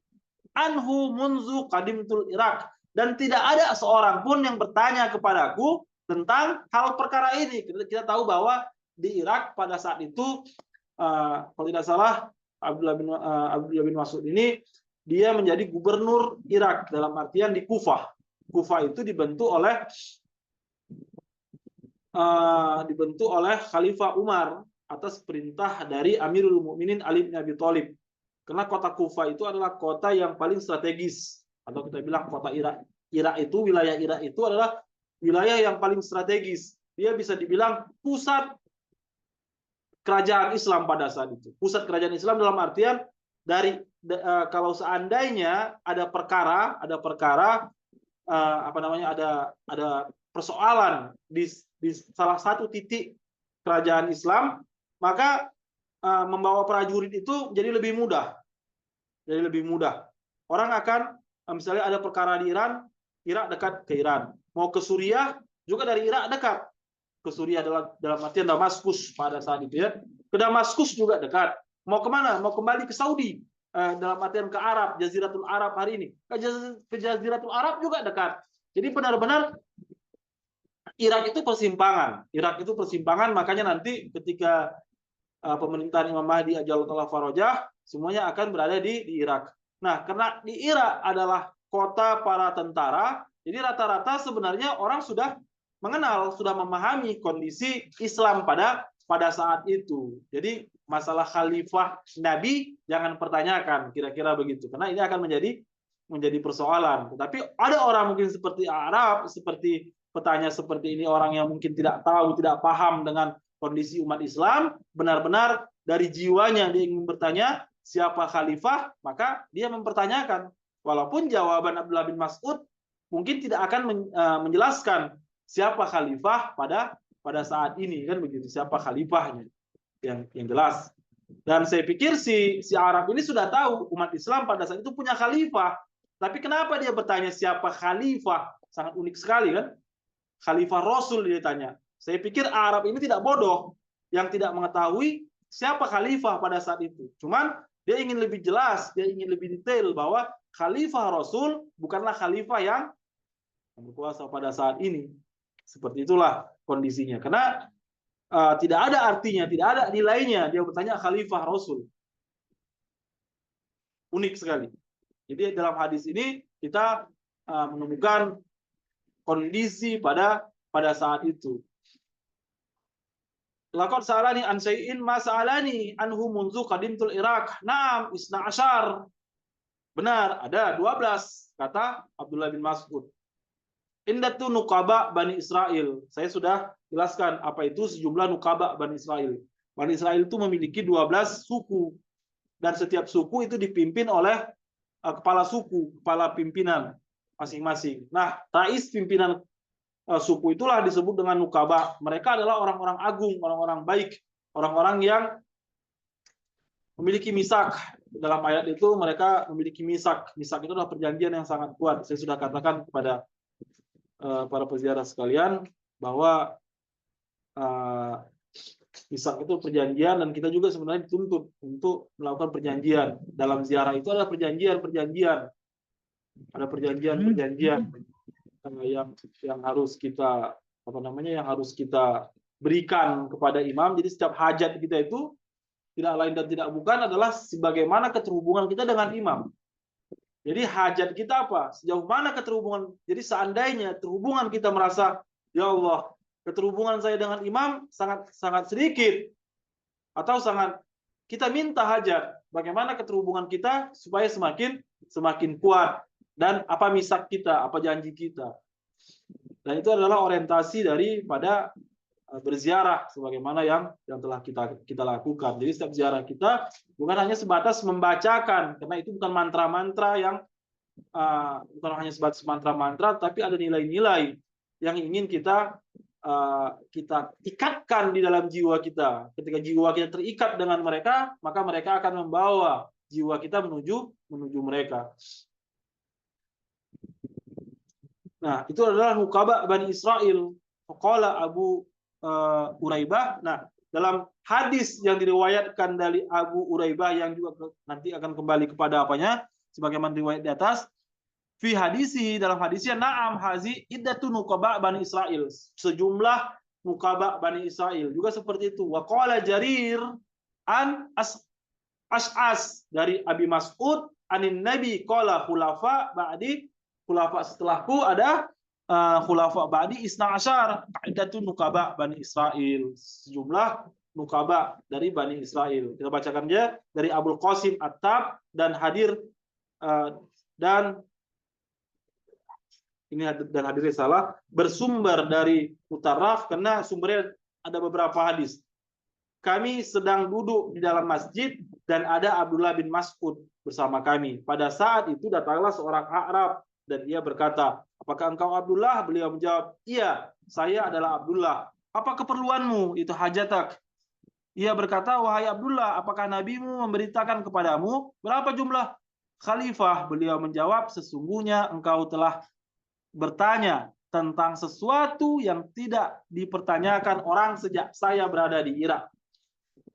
anhu munzu qadimtul Irak, dan tidak ada seorang pun yang bertanya kepadaku tentang hal perkara ini. Kita tahu bahwa di Irak pada saat itu kalau tidak salah Abdullah bin Mas'ud ini dia menjadi gubernur Irak, dalam artian di Kufah. Kufah itu dibentuk oleh Khalifah Umar atas perintah dari Amirul Mukminin Ali bin Abi Thalib. Karena kota Kufah itu adalah kota yang paling strategis, atau kita bilang kota Irak. Wilayah Irak itu adalah wilayah yang paling strategis. Dia bisa dibilang pusat kerajaan Islam pada saat itu. Pusat kerajaan Islam dalam artian kalau seandainya ada perkara ada persoalan di salah satu titik kerajaan Islam, maka membawa prajurit itu jadi lebih mudah. Orang akan misalnya ada perkara di Iran, Irak dekat ke Iran. Mau ke Suriah juga dari Irak dekat. Ke Suriah dalam artian Damaskus pada saat itu ya. Ke Damaskus juga dekat. Mau kemana? Mau kembali ke Saudi. Dalam artian ke Arab, Jaziratul Arab hari ini. Ke Jaziratul Arab juga dekat. Jadi benar-benar Irak itu persimpangan, makanya nanti ketika pemerintahan Imam Mahdi ajallahu farajah, semuanya akan berada di Irak. Nah, karena di Irak adalah kota para tentara, jadi rata-rata sebenarnya orang sudah mengenal, sudah memahami kondisi Islam pada saat itu. Jadi masalah khalifah Nabi jangan pertanyakan, kira-kira begitu. Karena ini akan menjadi persoalan. Tapi ada orang mungkin seperti Arab, seperti petanya seperti ini, orang yang mungkin tidak tahu, tidak paham dengan kondisi umat Islam, benar-benar dari jiwanya dia ingin bertanya siapa khalifah, maka dia mempertanyakan. Walaupun jawaban Abdullah bin Mas'ud mungkin tidak akan menjelaskan siapa khalifah pada saat ini, kan begitu, siapa khalifahnya yang jelas. Dan saya pikir si Arab ini sudah tahu umat Islam pada saat itu punya khalifah, tapi kenapa dia bertanya siapa khalifah? Sangat unik sekali kan, khalifah Rasul dia tanya. Saya pikir Arab ini tidak bodoh yang tidak mengetahui siapa khalifah pada saat itu. Cuman dia ingin lebih jelas, dia ingin lebih detail bahwa khalifah Rasul bukanlah khalifah yang berkuasa pada saat ini. Seperti itulah kondisinya. Karena tidak ada artinya, tidak ada nilainya dia bertanya khalifah Rasul. Unik sekali. Jadi dalam hadis ini kita menemukan kondisi pada saat itu. Laqad sa'alani an syai'in ma sa'alani anhu munzu qadimtul Irak. Naam, isna asyar. Benar, ada 12, kata Abdullah bin Mas'ud. Indatu nukaba Bani Israel. Saya sudah jelaskan apa itu sejumlah nukaba Bani Israel. Bani Israel itu memiliki 12 suku. Dan setiap suku itu dipimpin oleh kepala suku, kepala pimpinan masing-masing. Nah, rais pimpinan suku itulah disebut dengan nukaba. Mereka adalah orang-orang agung, orang-orang baik, orang-orang yang memiliki misak. Dalam ayat itu mereka memiliki misak. Misak itu adalah perjanjian yang sangat kuat. Saya sudah katakan kepada para peziarah sekalian bahwa misak itu perjanjian, dan kita juga sebenarnya dituntut untuk melakukan perjanjian. Dalam ziarah itu adalah perjanjian-perjanjian. Ada perjanjian-perjanjian yang harus kita yang harus kita berikan kepada imam. Jadi setiap hajat kita itu tidak lain dan tidak bukan adalah sebagaimana keterhubungan kita dengan imam. Jadi hajat kita apa? Sejauh mana keterhubungan? Jadi seandainya terhubungan kita merasa, ya Allah, keterhubungan saya dengan imam sangat sedikit, atau kita minta hajat, bagaimana keterhubungan kita supaya semakin kuat, dan apa misak kita, apa janji kita. Dan itu adalah orientasi daripada berziarah sebagaimana yang telah kita lakukan. Jadi setiap ziarah kita bukan hanya sebatas membacakan, karena itu bukan mantra-mantra yang bukan hanya sebatas mantra-mantra, tapi ada nilai-nilai yang ingin kita ikatkan di dalam jiwa kita. Ketika jiwa kita terikat dengan mereka, maka mereka akan membawa jiwa kita menuju mereka. Nah, itu adalah Nuqaba Bani Israel. Qala Abu Uraibah. Nah, dalam hadis yang diriwayatkan dari Abu Uraibah yang juga nanti akan kembali kepada apanya? Sebagaimana riwayat di atas. Fi hadisi, dalam hadisnya, na'am hazi iddatu Nuqaba Bani Israel. Sejumlah Nuqaba Bani Israel. Juga seperti itu. Wa qala Jarir an Ash'as dari Abi Mas'ud anin Nabi qala khulafa ba'di, khulafa setelahku ada khulafa ba'di isna asyar qaidatun Nuqaba Bani Israel, sejumlah Nuqaba dari Bani Israel. Kita bacakan dia dari Abul Qasim At-Tab dan hadir dan ini dan hadirnya salah, bersumber dari Mutarraf karena sumbernya ada beberapa hadis. Kami sedang duduk di dalam masjid dan ada Abdullah bin Mas'ud bersama kami. Pada saat itu datanglah seorang Arab dan ia berkata, apakah engkau Abdullah? Beliau menjawab, iya, saya adalah Abdullah. Apa keperluanmu? Itu hajatak. Ia berkata, wahai Abdullah, apakah nabimu memberitakan kepadamu berapa jumlah khalifah? Beliau menjawab, sesungguhnya engkau telah bertanya tentang sesuatu yang tidak dipertanyakan orang sejak saya berada di Irak.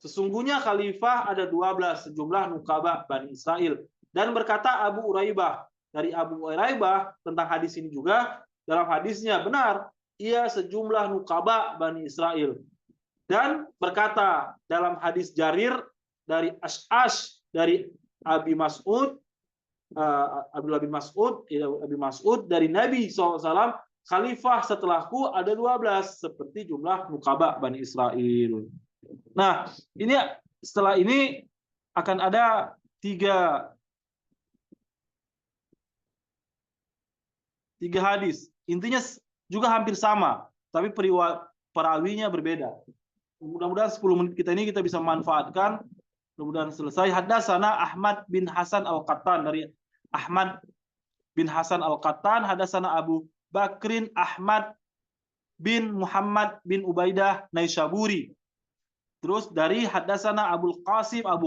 Sesungguhnya khalifah ada 12, sejumlah Nuqaba Bani Israel. Dan berkata Abu Uraibah, dari Abu Uraibah tentang hadis ini juga, dalam hadisnya benar, ia sejumlah Nuqaba Bani Israel. Dan berkata dalam hadis Jarir dari Ash'ash dari Abi Mas'ud, Abdullah bin Mas'ud, Abi Mas'ud dari Nabi SAW, khalifah setelahku ada 12 seperti jumlah Nuqaba Bani Israel. Nah, ini setelah ini akan ada tiga hadis. Intinya juga hampir sama, tapi perawinya berbeda. Mudah-mudahan 10 menit kita ini kita bisa manfaatkan. Mudah-mudahan selesai. Hadasana Ahmad bin Hasan Al-Qattan, dari Ahmad bin Hasan Al-Qattan. Hadasana Abu Bakrin Ahmad bin Muhammad bin Ubaidah Naisaburi. Terus dari hadasana Abu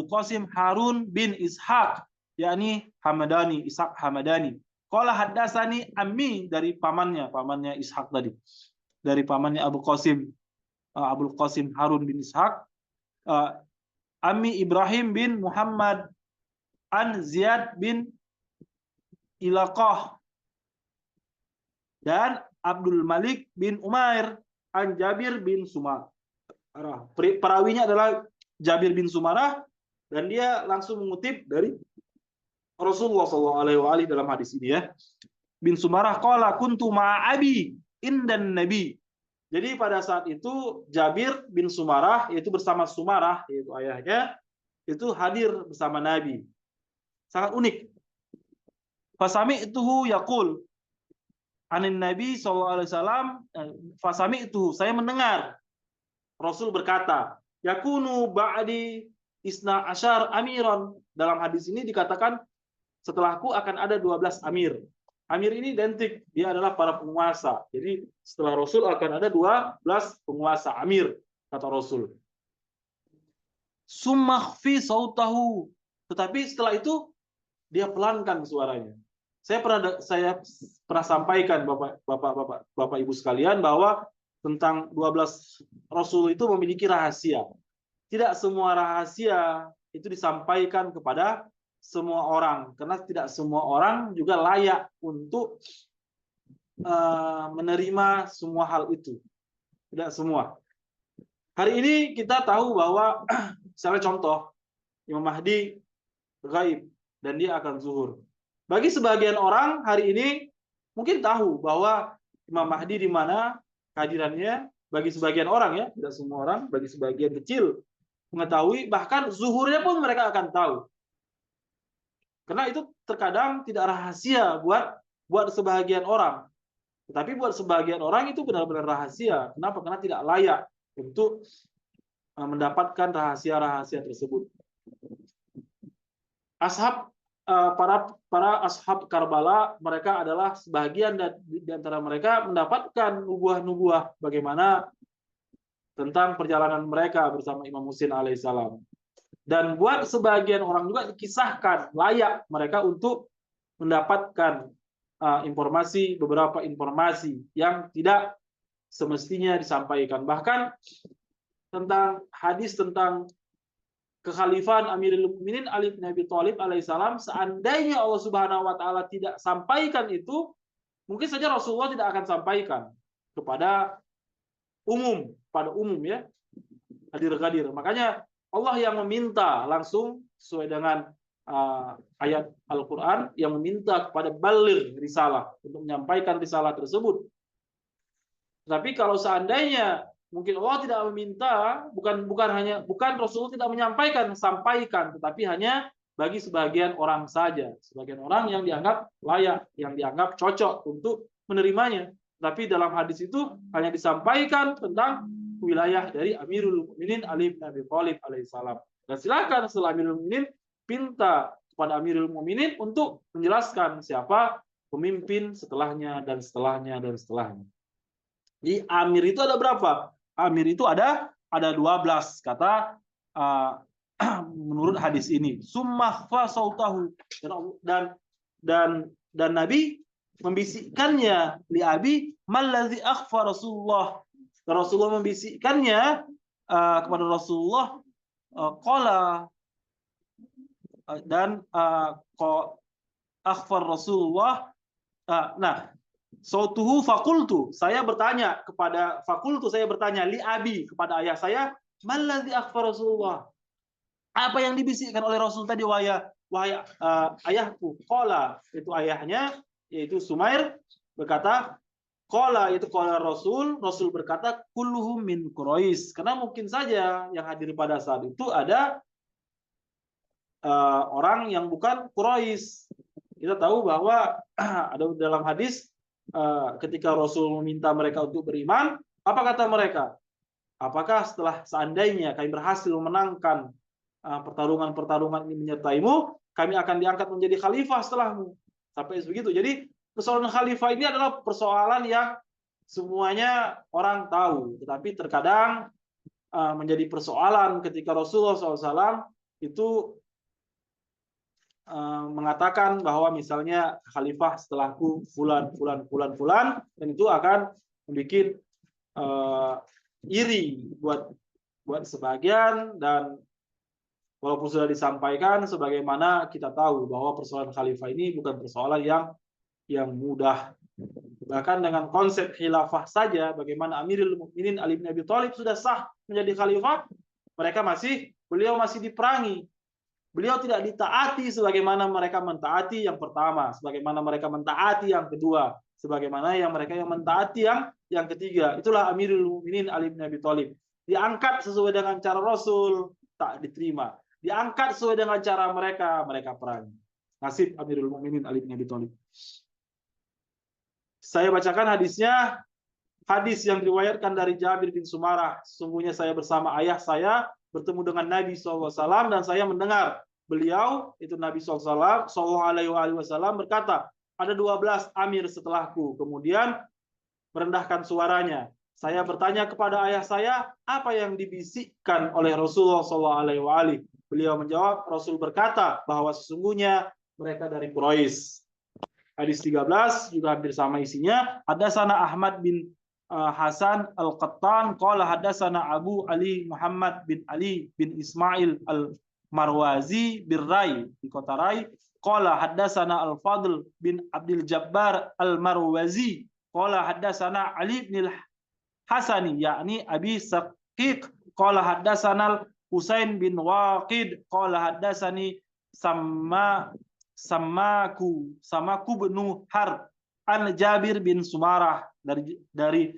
Qasim Harun bin Ishaq, yakni Hamadani, Ishaq Hamadani. Qala hadasani ammi, dari pamannya Ishaq tadi. Dari pamannya Abu Qasim Harun bin Ishaq. Ammi Ibrahim bin Muhammad an Ziyad bin Ilaqah dan Abdul Malik bin Umair an Jabir bin Sumarah. Perawinya adalah Jabir bin Sumarah dan dia langsung mengutip dari Rasulullah SAW dalam hadis ini ya. Bin Sumarah qala kuntu ma'abi indan nabi. Jadi pada saat itu Jabir bin Sumarah, yaitu bersama Sumarah, yaitu ayahnya, itu hadir bersama Nabi. Sangat unik. Fasami'tuhu yaqul anin Nabi SAW, fasami'tuhu, saya mendengar Rasul berkata, yakunu ba'di isna asyar amiran. Dalam hadis ini dikatakan setelahku akan ada 12 amir. Amir ini identik, dia adalah para penguasa. Jadi setelah Rasul akan ada 12 penguasa amir, kata Rasul. Sumakhfi sautahu. Tetapi setelah itu dia pelankan suaranya. Saya pernah sampaikan Bapak Ibu sekalian bahwa tentang 12 Rasul itu memiliki rahasia. Tidak semua rahasia itu disampaikan kepada semua orang, karena tidak semua orang juga layak untuk menerima semua hal itu. Tidak semua. Hari ini kita tahu bahwa misalnya contoh Imam Mahdi gaib dan dia akan zuhur. Bagi sebagian orang hari ini mungkin tahu bahwa Imam Mahdi di mana kehadirannya. Bagi sebagian orang ya, tidak semua orang, bagi sebagian kecil mengetahui, bahkan zuhurnya pun mereka akan tahu. Karena itu terkadang tidak rahasia buat sebagian orang. Tetapi buat sebagian orang itu benar-benar rahasia. Kenapa? Karena tidak layak untuk mendapatkan rahasia-rahasia tersebut. Para ashab Karbala, mereka adalah sebagian di antara mereka mendapatkan nubuah-nubuah bagaimana tentang perjalanan mereka bersama Imam Husain alaihissalam. Dan buat sebagian orang juga dikisahkan layak mereka untuk mendapatkan beberapa informasi yang tidak semestinya disampaikan. Bahkan tentang hadis tentang kekhalifahan Amirul Mukminin Ali bin Abi Thalib alaihissalam, seandainya Allah Subhanahu wa taala tidak sampaikan itu, mungkin saja Rasulullah tidak akan sampaikan kepada umum ya, hadir-hadir. Makanya Allah yang meminta langsung sesuai dengan ayat Al-Qur'an yang meminta kepada baligh risalah untuk menyampaikan risalah tersebut. Tapi kalau seandainya mungkin Allah tidak meminta, bukan Rasulullah tidak menyampaikan, sampaikan, tetapi hanya bagi sebagian orang saja, sebagian orang yang dianggap layak, yang dianggap cocok untuk menerimanya. Tapi dalam hadis itu hanya disampaikan tentang wilayah dari Amirul Mukminin Ali bin Abi Thalib alaihissalam. Dan silakan setelah Amirul Mukminin pinta kepada Amirul Mukminin untuk menjelaskan siapa pemimpin setelahnya dan setelahnya dan setelahnya. Di Amir itu ada berapa? Amir itu ada 12 kata menurut hadis ini. Summahfa sautahu, dan Nabi membisikkannya li Abi mallazi akhfa Rasulullah. Dan Rasulullah membisikkannya kepada Rasulullah qala dan akhfar Rasulullah. Nah, sautuhu fakultu, saya bertanya li Abi, kepada ayah saya, mallazi akhfar Rasulullah, apa yang dibisikkan oleh Rasul tadi, wahai ayahku. Qala, itu ayahnya yaitu Sumair berkata, qala, itu qala Rasul berkata, kulluhum min Quraisy, karena mungkin saja yang hadir pada saat itu ada orang yang bukan Quraisy. Kita tahu bahwa ada dalam hadis ketika Rasul meminta mereka untuk beriman, apa kata mereka? Apakah seandainya kami berhasil memenangkan pertarungan ini menyertaimu, kami akan diangkat menjadi khalifah setelahmu. Sampai begitu. Jadi persoalan khalifah ini adalah persoalan yang semuanya orang tahu, tetapi terkadang menjadi persoalan ketika Rasulullah SAW itu mengatakan bahwa misalnya khalifah setelahku fulan, dan itu akan membuat iri buat sebagian. Dan walaupun sudah disampaikan, sebagaimana kita tahu bahwa persoalan khalifah ini bukan persoalan yang mudah. Bahkan dengan konsep khilafah saja, bagaimana Amirul Mukminin Ali bin Abi Thalib sudah sah menjadi khalifah, beliau masih diperangi. Beliau tidak ditaati sebagaimana mereka mentaati yang pertama, sebagaimana mereka mentaati yang kedua, sebagaimana mereka yang mentaati yang ketiga. Itulah Amirul Mukminin Ali bin Abi Thalib. Diangkat sesuai dengan cara Rasul, tak diterima. Diangkat sesuai dengan cara mereka perangi. Nasib Amirul Mukminin Ali bin Abi Thalib. Saya bacakan hadisnya. Hadis yang diriwayatkan dari Jabir bin Sumarah. Sungguhnya saya bersama ayah saya bertemu dengan Nabi SAW, dan saya mendengar beliau, itu Nabi SAW berkata, ada 12 amir setelahku. Kemudian merendahkan suaranya. Saya bertanya kepada ayah saya, apa yang dibisikkan oleh Rasulullah SAW? Beliau menjawab, Rasul berkata bahwa sesungguhnya mereka dari Quraisy. Hadis 13 juga hampir sama isinya. Hadatsana Ahmad bin Hasan Al-Qattan qala hadatsana Abu Ali Muhammad bin Ali bin Ismail Al-Marwazi birrai di kota Rai, qala hadatsana Al-Fadl bin Abdul Jabbar Al-Marwazi qala hadatsana Ali bin Al-Hasani yakni Abi Saqiq qala hadatsana Husain bin Waqid qala hadatsani Samaku bin Harb an Jabir bin Sumarah, dari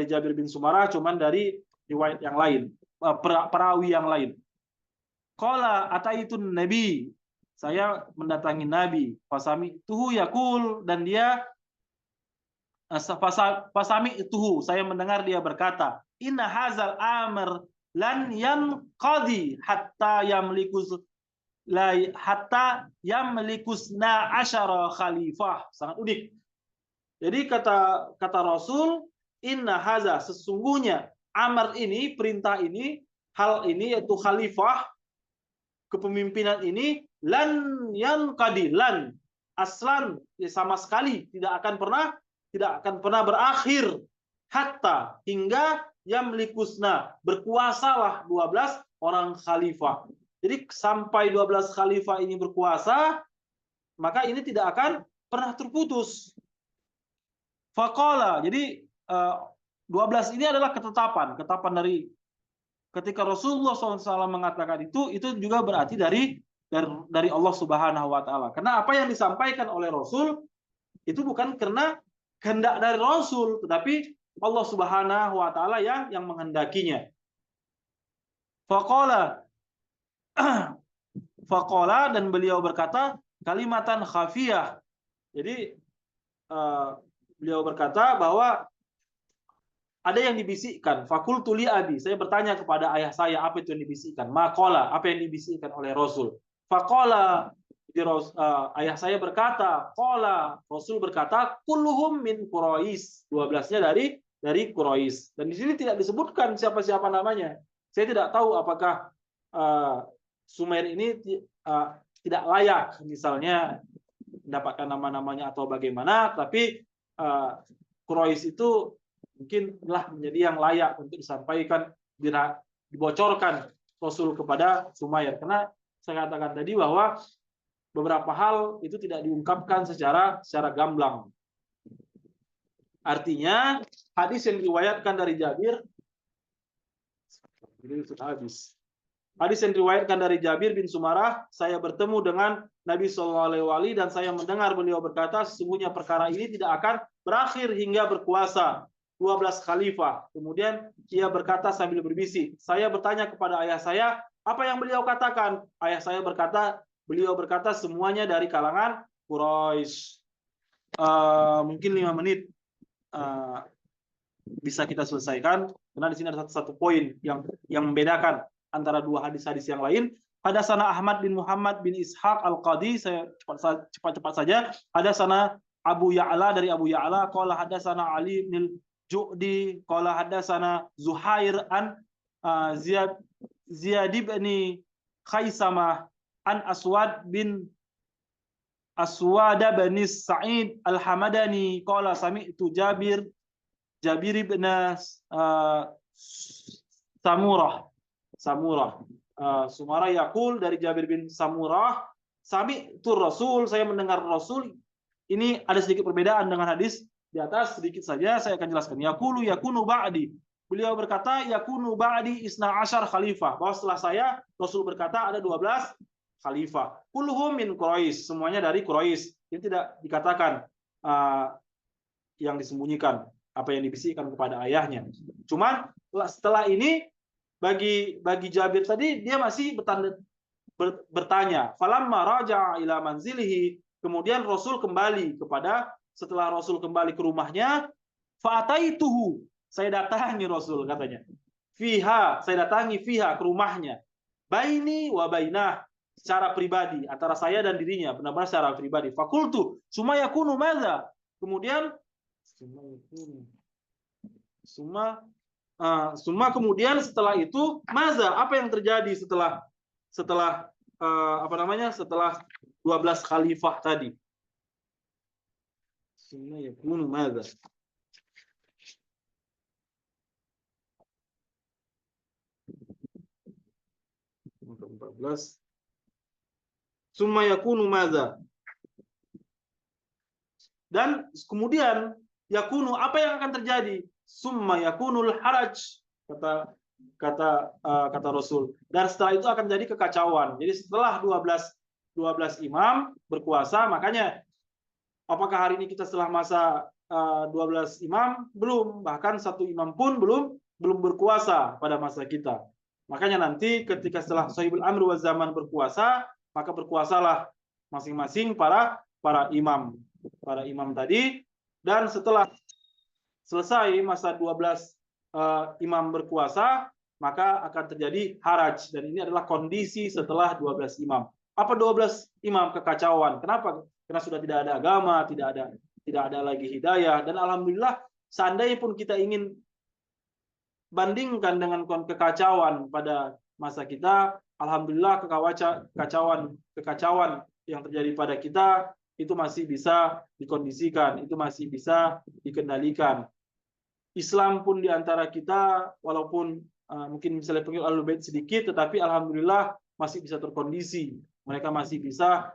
Jabir bin Sumarah, cuman dari riwayat yang lain, perawi yang lain. Qala ataitun Nabi, saya mendatangi Nabi, fasami tuhu yakul, dan dia fasami tuhu, saya mendengar dia berkata, inna hazal amr lan yanqadi hatta yamlikusna asyara khalifah. Sangat unik. Jadi kata Rasul, inna haza, sesungguhnya amar ini, perintah ini, hal ini, yaitu khalifah, kepemimpinan ini, lan yanqadi, lan aslan, sama sekali tidak akan pernah berakhir, hatta, hingga yamlikusna, berkuasalah 12 orang khalifah. Jadi sampai 12 khalifah ini berkuasa, maka ini tidak akan pernah terputus. Faqala, jadi 12 ini adalah ketetapan dari ketika Rasulullah SAW mengatakan itu juga berarti dari Allah Subhanahu wa taala. Karena apa yang disampaikan oleh Rasul itu bukan karena kehendak dari Rasul, tetapi Allah Subhanahu wa taala yang menghendakinya. Faqala dan beliau berkata kalimatan khafiyah. Jadi beliau berkata bahwa ada yang dibisikkan. Fakultu li abi, saya bertanya kepada ayah saya apa itu yang dibisikkan. Maqala, apa yang dibisikkan oleh Rasul. Faqala, ayah saya berkata, qala, Rasul berkata, kulluhum min Quraisy. 12-nya dari Quraisy. Dan di sini tidak disebutkan siapa-siapa namanya. Saya tidak tahu apakah Sumair ini tidak layak misalnya mendapatkan nama-namanya atau bagaimana, tapi Quraisy itu mungkin telah menjadi yang layak untuk disampaikan, dibocorkan Rasul kepada Sumair. Karena saya katakan tadi bahwa beberapa hal itu tidak diungkapkan secara gamblang. Artinya hadis yang diriwayatkan dari Jabir, ini sudah habis. Hadis yang diriwayatkan dari Jabir bin Sumarah, saya bertemu dengan Nabi SAW dan saya mendengar beliau berkata, sesungguhnya perkara ini tidak akan berakhir hingga berkuasa 12 khalifah. Kemudian ia berkata sambil berbisik, saya bertanya kepada ayah saya, apa yang beliau katakan? Ayah saya berkata, beliau berkata semuanya dari kalangan Quraisy. Mungkin 5 menit bisa kita selesaikan, karena di sini ada satu poin yang membedakan antara dua hadis-hadis yang lain. Hadatsana Ahmad bin Muhammad bin Ishaq Al-Qadi, saya cepat-cepat saja. Hadatsana Abu Ya'la dari Abu Ya'la, qala hadatsana Ali bin Ju'di, qala hadatsana Zuhair an Ziyad bin Khaisamah an Aswad bin Sa'id Al-Hamadani, qala sami'tu Jabir bin Samurah yaqul, dari Jabir bin Samurah, sami'tu Rasul, saya mendengar Rasul. Ini ada sedikit perbedaan dengan hadis di atas, sedikit saja saya akan jelaskan. Yaqulu yakunu ba'di. Beliau berkata yakunu ba'di isna asyar khalifah, bahwa setelah saya Rasul berkata ada 12 khalifah. Kulluhum min Quraisy, semuanya dari Quraisy. Ini tidak dikatakan yang disembunyikan, apa yang dibisikkan kepada ayahnya. Cuman setelah ini bagi Jabir tadi dia masih bertanya. Falamma raja'a ila manzilihi, kemudian Rasul kembali setelah Rasul kembali ke rumahnya, fa'ataituhu, saya datangi Rasul, katanya. Fiha, saya datangi fiha, ke rumahnya. Baini wa bainah, secara pribadi, antara saya dan dirinya, benar-benar secara pribadi. Fakultu, summa yakunu madza? Kemudian kemudian setelah itu maza, apa yang terjadi setelah 12 khalifah tadi? Summa yakunu maza. Summa yakunu maza. Dan kemudian yakunu, apa yang akan terjadi? Summa yakunul haraj, kata Rasul. Dan setelah itu akan jadi kekacauan. Jadi setelah 12 imam berkuasa, makanya apakah hari ini kita setelah masa 12 imam? Belum, bahkan satu imam pun belum berkuasa pada masa kita. Makanya nanti ketika setelah sahibul amr wa zaman berkuasa, maka berkuasalah masing-masing para imam tadi. Dan setelah selesai masa 12 imam berkuasa, maka akan terjadi haraj, dan ini adalah kondisi setelah 12 imam. Apa 12 imam? Kekacauan. Kenapa? Karena sudah tidak ada agama, tidak ada lagi hidayah. Dan alhamdulillah, seandainya pun kita ingin bandingkan dengan kekacauan pada masa kita, alhamdulillah kekacauan yang terjadi pada kita itu masih bisa dikondisikan, itu masih bisa dikendalikan. Islam pun di antara kita, walaupun mungkin misalnya pengikut Ahlul Bait sedikit, tetapi alhamdulillah masih bisa terkondisi. Mereka masih bisa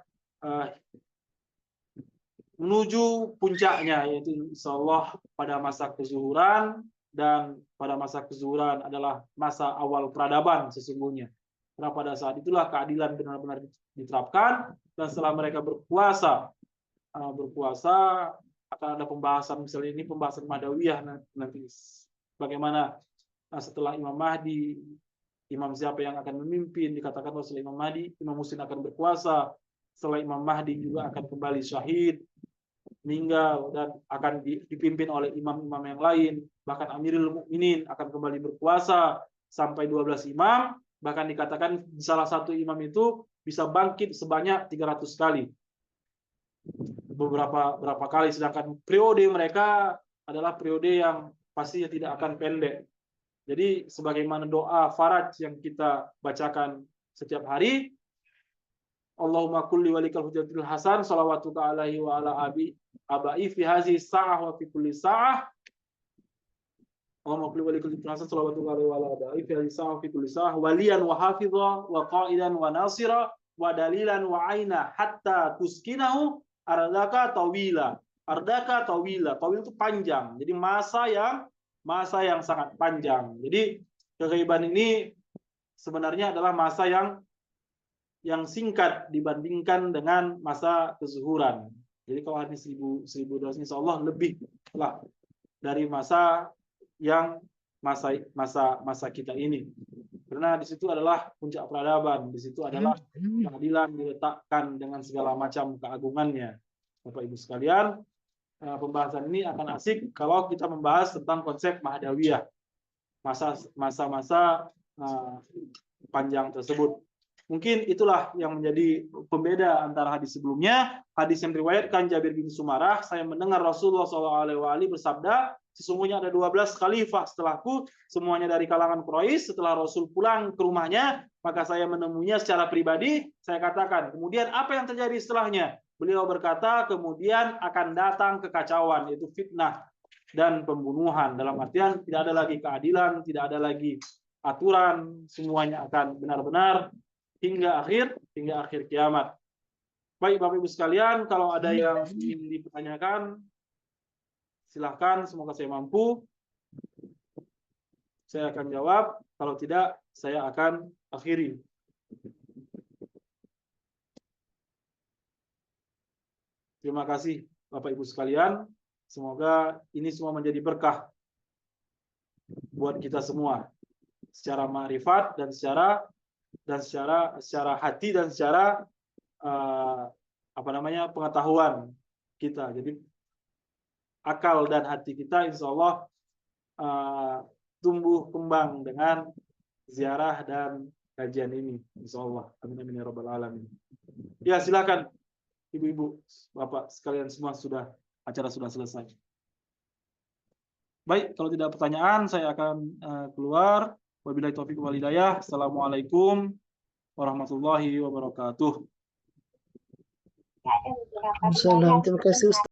menuju puncaknya, yaitu insya Allah pada masa kezuhuran, dan pada masa kezuhuran adalah masa awal peradaban sesungguhnya. Karena pada saat itulah keadilan benar-benar diterapkan, dan setelah mereka berkuasa akan ada pembahasan, misalnya ini pembahasan Mahdawiyah nanti, bagaimana setelah Imam Mahdi, imam siapa yang akan memimpin, dikatakan setelah Imam Mahdi, Imam Husain akan berkuasa, setelah Imam Mahdi juga akan kembali syahid, meninggal, dan akan dipimpin oleh imam-imam yang lain, bahkan Amirul Mukminin akan kembali berkuasa sampai 12 imam, bahkan dikatakan salah satu imam itu bisa bangkit sebanyak 300 kali. Beberapa kali, sedangkan periode mereka adalah periode yang pastinya tidak akan pendek. Jadi sebagaimana doa faraj yang kita bacakan setiap hari, Allahumma kulli walikal hujatil hasan salawatuka alaihi wa ala abai fi hazihi sa'ah wa fi kulli sa'ah. Allahumma kulli walikal hujatil hasan salawatuka alaihi wa ala abai fi hazihi sa'ah wa fi kulli sa'ah waliyan wa hafidha wa qa'idan wa nasira wa dalilan wa aina hatta tuskinahu ardaka tawila. Ardaka tawila. Tawil itu panjang. Jadi masa yang sangat panjang. Jadi keghaiban ini sebenarnya adalah masa yang singkat dibandingkan dengan masa kezuhuran. Jadi kalau hari 1200 insya Allah lebih lah dari masa kita ini. Karena di situ adalah puncak peradaban, di situ adalah keadilan diletakkan dengan segala macam keagungannya. Bapak Ibu sekalian, pembahasan ini akan asik kalau kita membahas tentang konsep Mahdawiyah, masa-masa panjang tersebut. Mungkin itulah yang menjadi pembeda antara hadis sebelumnya. Hadis yang diriwayatkan Jabir bin Sumarah, saya mendengar Rasulullah SAW bersabda, sesungguhnya ada 12 khalifah setelahku, semuanya dari kalangan Quraisy. Setelah Rasul pulang ke rumahnya, maka saya menemuinya secara pribadi. Saya katakan, kemudian apa yang terjadi setelahnya? Beliau berkata, kemudian akan datang kekacauan, yaitu fitnah dan pembunuhan. Dalam artian tidak ada lagi keadilan, tidak ada lagi aturan, semuanya akan benar-benar hingga akhir kiamat. Baik Bapak Ibu sekalian, kalau ada yang ingin dipertanyakan, silahkan, semoga saya mampu. Saya akan jawab, kalau tidak, saya akan akhiri. Terima kasih Bapak Ibu sekalian. Semoga ini semua menjadi berkah buat kita semua, secara ma'rifat dan secara hati dan secara pengetahuan kita. Jadi akal dan hati kita insya Allah tumbuh kembang dengan ziarah dan kajian ini, insya Allah. Amin amin ya rabbal alamin. Ya silakan ibu-ibu, bapak sekalian semua, acara sudah selesai. Baik, kalau tidak pertanyaan saya akan keluar. Wabillahi taufiq wal hidayah. Assalamualaikum warahmatullahi wabarakatuh.
Terima kasih Ustaz.